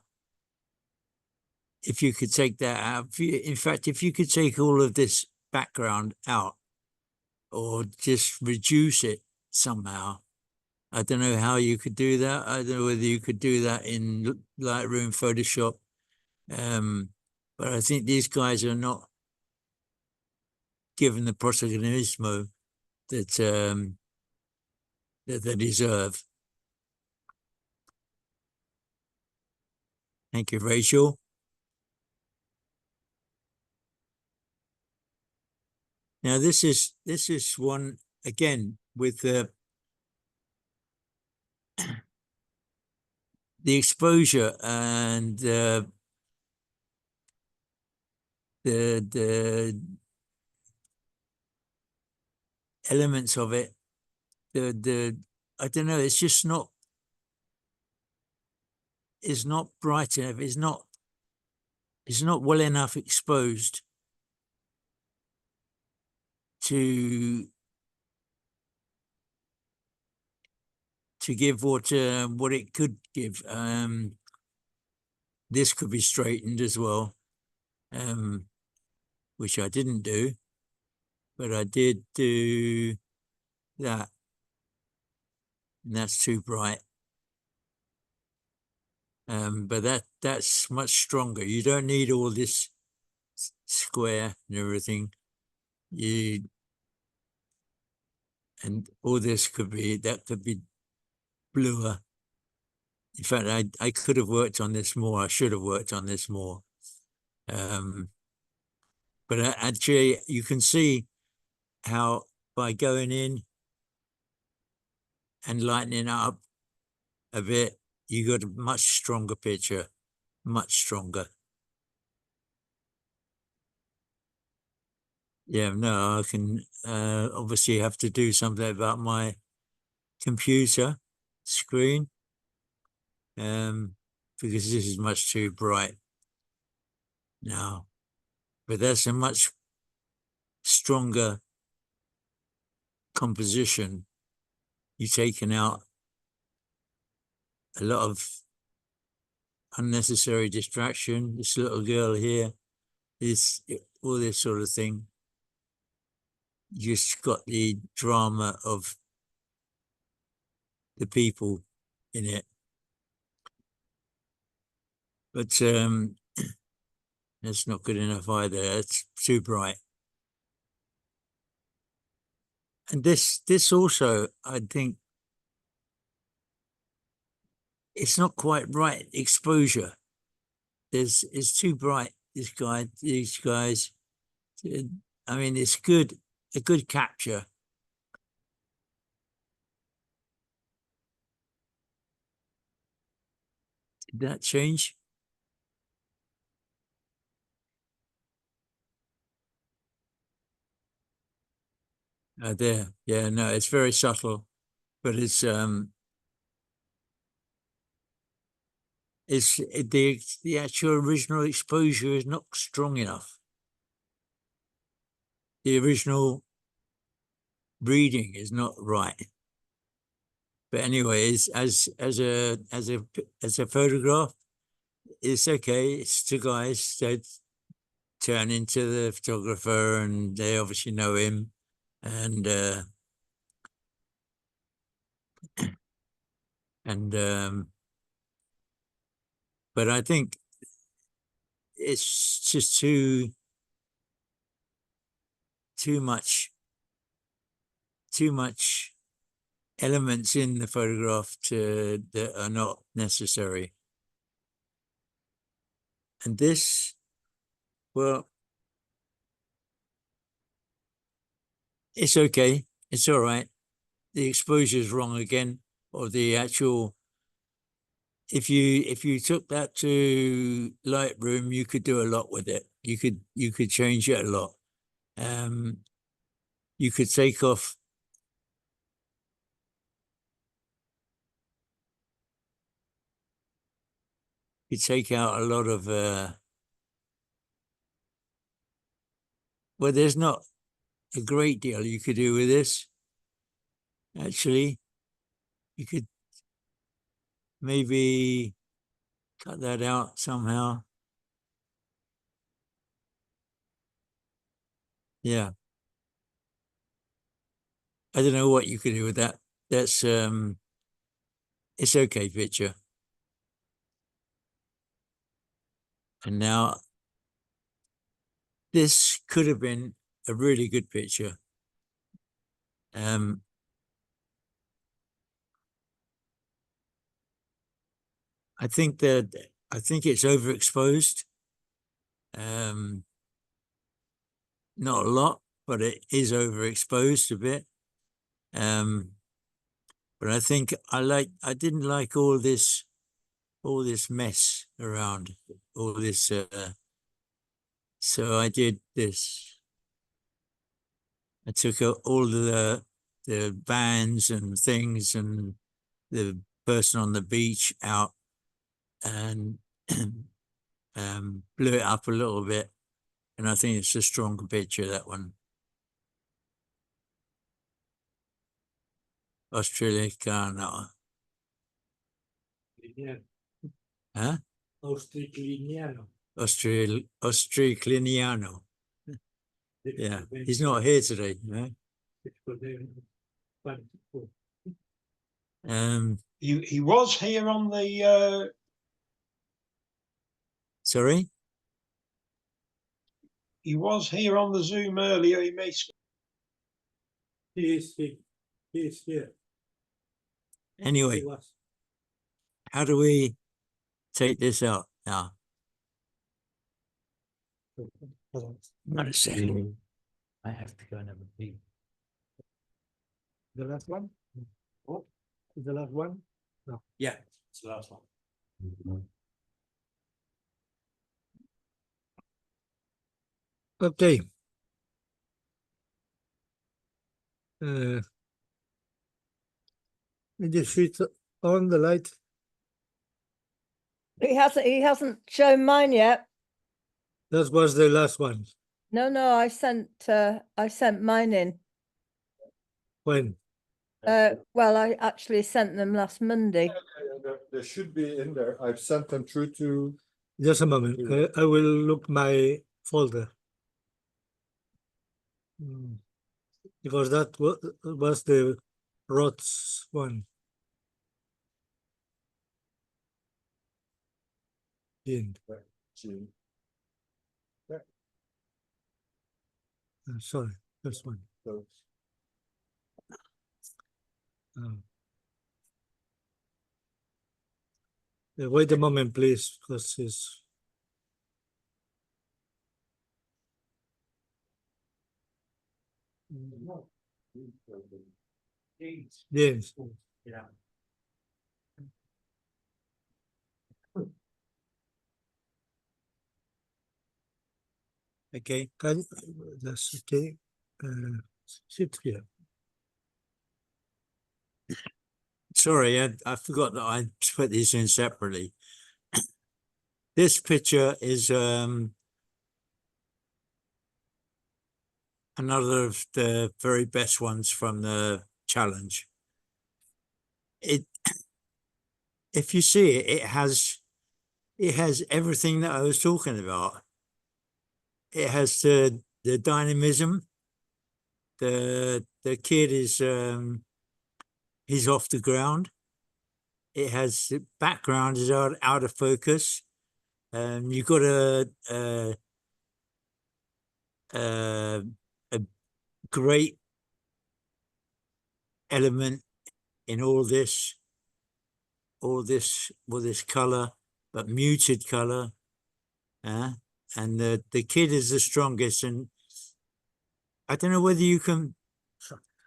if you could take that out, in fact, if you could take all of this background out or just reduce it somehow, I don't know how you could do that. I don't know whether you could do that in Lightroom, Photoshop. But I think these guys are not given the protagonismo that they deserve. Thank you, Rachel. Now this is one again with the exposure and the elements of it. I don't know. It's just not. It's not bright enough. It's not well enough exposed to give what it could give. This could be straightened as well, which I didn't do. but I did do that. And that's too bright. But that's much stronger. You don't need all this square and everything. And all this could be bluer. In fact, I could have worked on this more. I should have worked on this more. But actually, you can see how by going in and lightening up a bit, you got a much stronger picture, much stronger. Yeah, no, I can obviously have to do something about my computer screen because this is much too bright now. But that's a much stronger composition. You've taken out a lot of unnecessary distraction. This little girl here, all this sort of thing. You just got the drama of the people in it. But that's not good enough either. It's too bright. And this also, I think, it's not quite right exposure. It's too bright. These guys. I mean, it's a good capture. Did that change? There, yeah, no, it's very subtle, but it's the actual original exposure is not strong enough. The original reading is not right. But anyways, as a photograph, it's okay. It's two guys that turn into the photographer, and they obviously know him, and but I think it's just too much elements in the photograph that are not necessary. And this, well, it's okay. It's all right. The exposure is wrong again, or the actual. If you took that to Lightroom, you could do a lot with it. You could change it a lot. You could take off. You take out a lot of. Well, there's not a great deal you could do with this. Actually, you could maybe cut that out somehow. Yeah. I don't know what you could do with that. That's it's okay picture. And now this could have been a really good picture. I think it's overexposed. Not a lot, but it is overexposed a bit. But I think I didn't like all this mess around, all this. So I did this. I took all the bands and things and the person on the beach out and blew it up a little bit. And I think it's a stronger picture, that one. Australicano. Huh? Austricliniano. Austricliniano. Yeah, he's not here today. No? He was here on the Sorry. he was here on the Zoom earlier. He may He is here. Anyway, He was. how do we take this out now? Not a second. I have to go and have a pee. The last one? Oh, is the last one? No. Yeah, it's the last one. Okay. Did you switch on the light? He hasn't shown mine yet. That was the last one. No, I sent mine in. When? Well, I actually sent them last Monday. There should be in there. I've sent them through to. Just a moment. I will look my folder. Because that was the Rots one. In. Sorry, this one. Wait a moment, please, because it's. Yes. Yeah. Okay, that's okay. Sit here. Sorry, I forgot that I put these in separately. This picture is another of the very best ones from the challenge. If you see it, it has everything that I was talking about. It has the dynamism. The kid is he's off the ground. It has the background is out of focus. You've got a great element in all this color, but muted color. And the kid is the strongest. And I don't know whether you can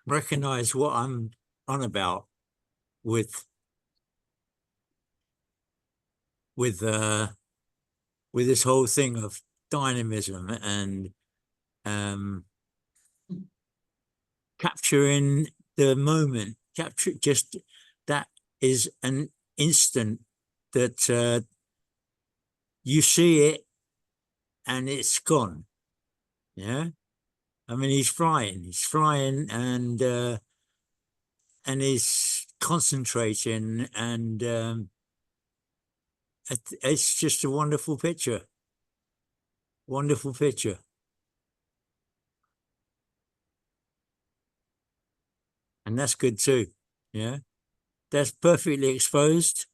recognize what I'm on about with this whole thing of dynamism and capturing the moment, capture just that is an instant that you see it and it's gone. Yeah, I mean he's flying and he's concentrating and it's just a wonderful picture. Wonderful picture. And that's good too. Yeah, that's perfectly exposed.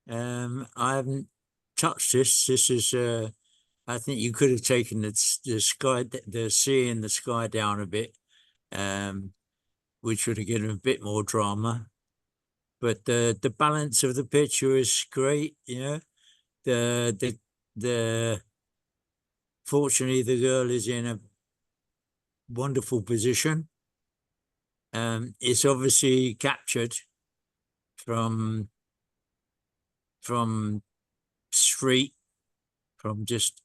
I haven't touched this. This is I think you could have taken the sky, the sea and the sky down a bit, which would have given a bit more drama. But the balance of the picture is great. You know, the fortunately the girl is in a wonderful position. It's obviously captured from street, from just,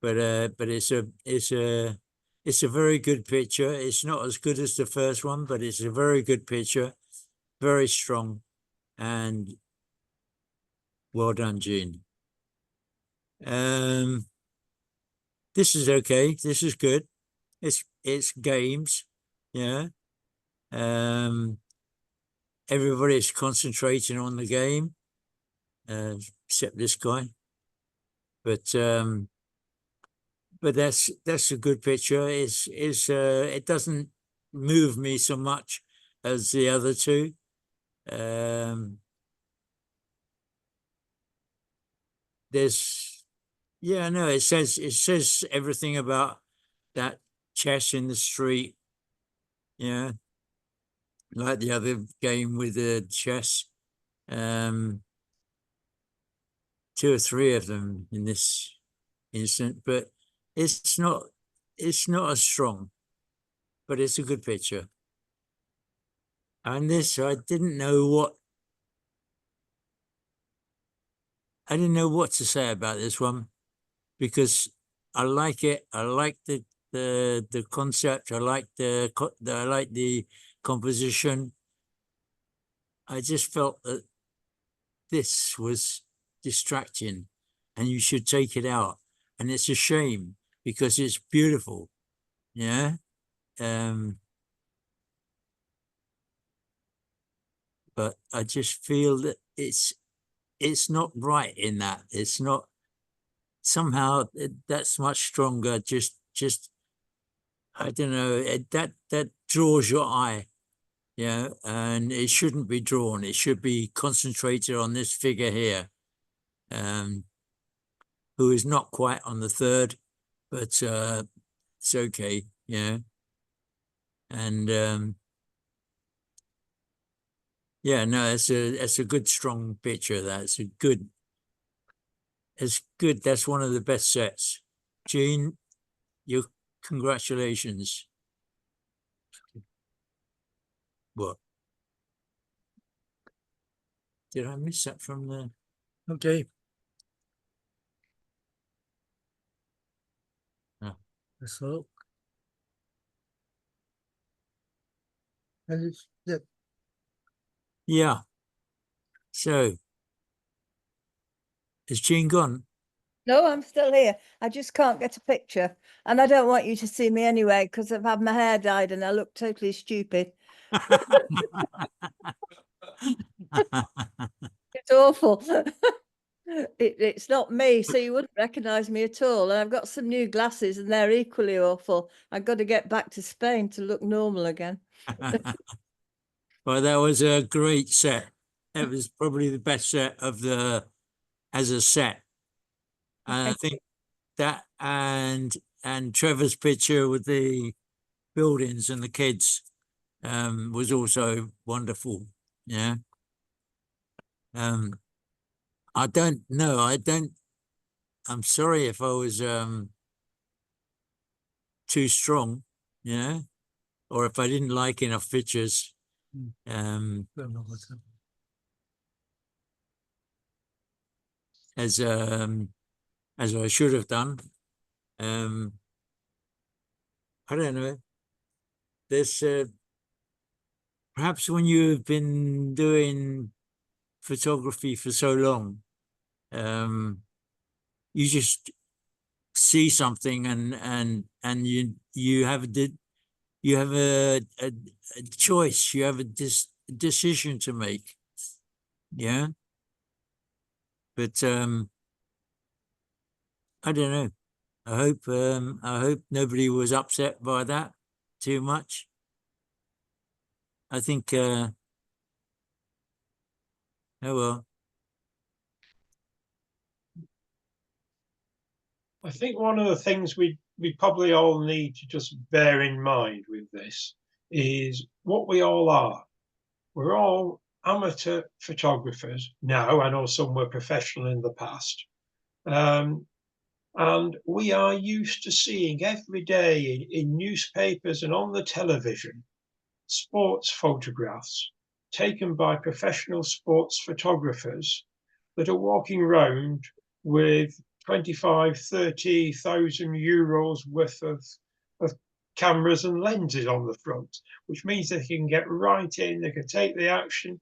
but it's a very good picture. It's not as good as the first one, but it's a very good picture, very strong, and well done, Jean. This is okay. This is good. It's games, yeah. Everybody's concentrating on the game, except this guy. But but that's a good picture. It doesn't move me so much as the other two. Yeah, no, it says everything about that chess in the street. Yeah, like the other game with the chess. Two or three of them in this instant, but it's not as strong, but it's a good picture. And this, I didn't know what to say about this one, because I like it. I like the concept. I like I like the composition. I just felt that this was distracting, and you should take it out. And it's a shame because it's beautiful. Yeah. But I just feel that it's not right in that. It's not somehow that's much stronger. Just I don't know. That draws your eye. Yeah, and it shouldn't be drawn. It should be concentrated on this figure here, who is not quite on the third, but it's okay. Yeah, and yeah, no, it's a good strong picture. That's a good. It's good. That's one of the best sets. Jean, your congratulations. What? Did I miss that from the? Okay. Oh. So. And it's that. Yeah. So, is Jean gone? No, I'm still here. I just can't get a picture. And I don't want you to see me anyway, because I've had my hair dyed and I look totally stupid. It's awful. It's not me, so you wouldn't recognize me at all. And I've got some new glasses and they're equally awful. I've got to get back to Spain to look normal again. Well, that was a great set. It was probably the best set as a set. And I think that and Trevor's picture with the buildings and the kids was also wonderful. Yeah. I don't know. I'm sorry if I was too strong, or if I didn't like enough pictures. Don't know what's happening. As I should have done. I don't know. There's perhaps when you've been doing photography for so long, you just see something and you have a choice. You have a decision to make. Yeah. But I don't know. I hope nobody was upset by that too much. I think oh well. I think one of the things we probably all need to just bear in mind with this is what we all are. We're all amateur photographers now. I know some were professional in the past. And we are used to seeing every day in newspapers and on the television sports photographs taken by professional sports photographers that are walking around with 25, 30,000 euros worth of cameras and lenses on the front, which means they can get right in, they can take the action.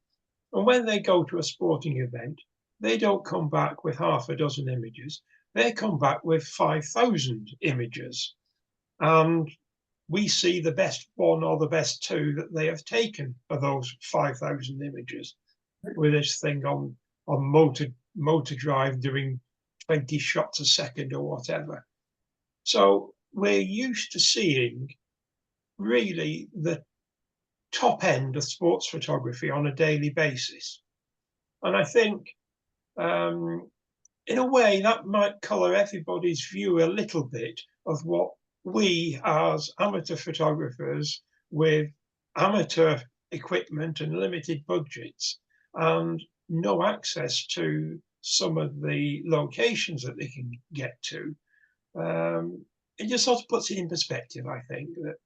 And when they go to a sporting event, they don't come back with half a dozen images. They come back with 5,000 images. And we see the best one or the best two that they have taken of those 5,000 images with this thing on motor drive doing 20 shots a second or whatever. So we're used to seeing really the top end of sports photography on a daily basis. And I think in a way that might colour everybody's view a little bit of what we as amateur photographers with amateur equipment and limited budgets and no access to some of the locations that they can get to. It just sort of puts it in perspective, I think, that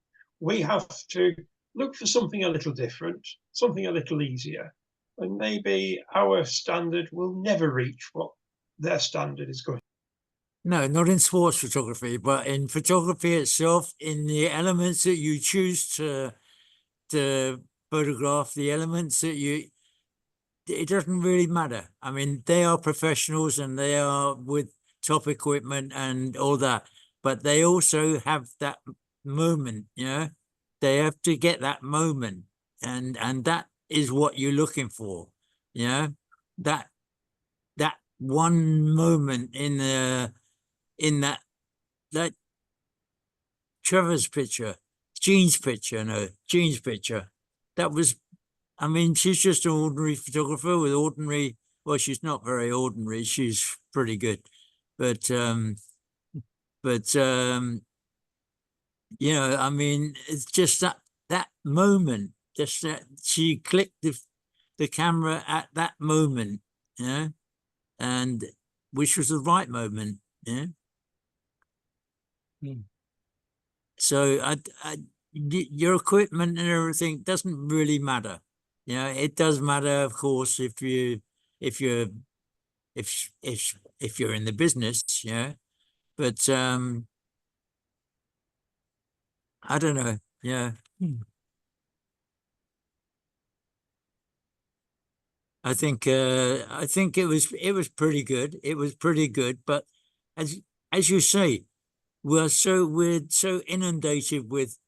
we have to look for something a little different, something a little easier, and maybe our standard will never reach what their standard is going. No, not in sports photography, but in photography itself, in the elements that you choose to photograph, the elements that it doesn't really matter. I mean, they are professionals and they are with top equipment and all that, but they also have that moment, you know, they have to get that moment, and that is what you're looking for, you know, that one moment in that Trevor's picture, Jean's picture, that was, I mean, she's just an ordinary photographer with ordinary, well, she's not very ordinary, she's pretty good, but you know, I mean, it's just that moment, just that she clicked the camera at that moment, you know, and which was the right moment, yeah. So your equipment and everything doesn't really matter. You know, it does matter, of course, if you're in the business, yeah. But I don't know, yeah. I think it was pretty good. It was pretty good, but as you say, we're so inundated with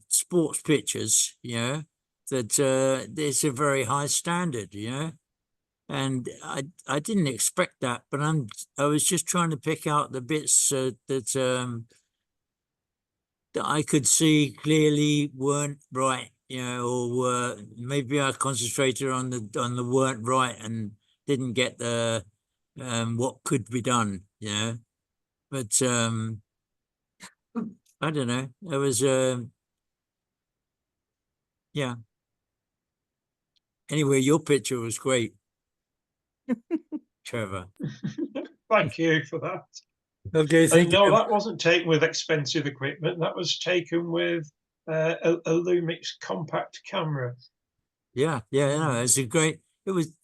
sports pictures, you know, that there's a very high standard, you know. And I didn't expect that, but I was just trying to pick out the bits that I could see clearly weren't right, you know, or maybe I concentrated on the weren't right and didn't get the what could be done, you know. But I don't know. It was yeah. Anyway, your picture was great, Trevor. Thank you for that. Okay, thank And no, you. that wasn't taken with expensive equipment. That was taken with a Lumix compact camera. Yeah, no, it's a great.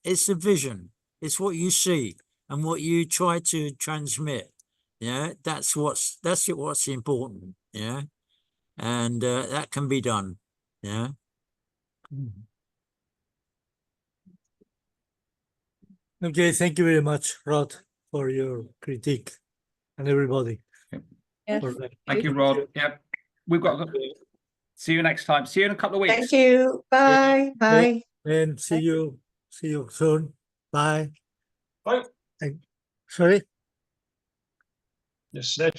It's the vision. It's what you see and what you try to transmit. Yeah, that's what's important. Yeah, and that can be done. Yeah. Okay, thank you very much, Rod, for your critique and everybody. Yes. for that. Thank you, Rod. Yep. We've got see you next time. See you in a couple of weeks. Thank you. Bye. Bye. And see you soon. Bye. Bye. Sorry? Just said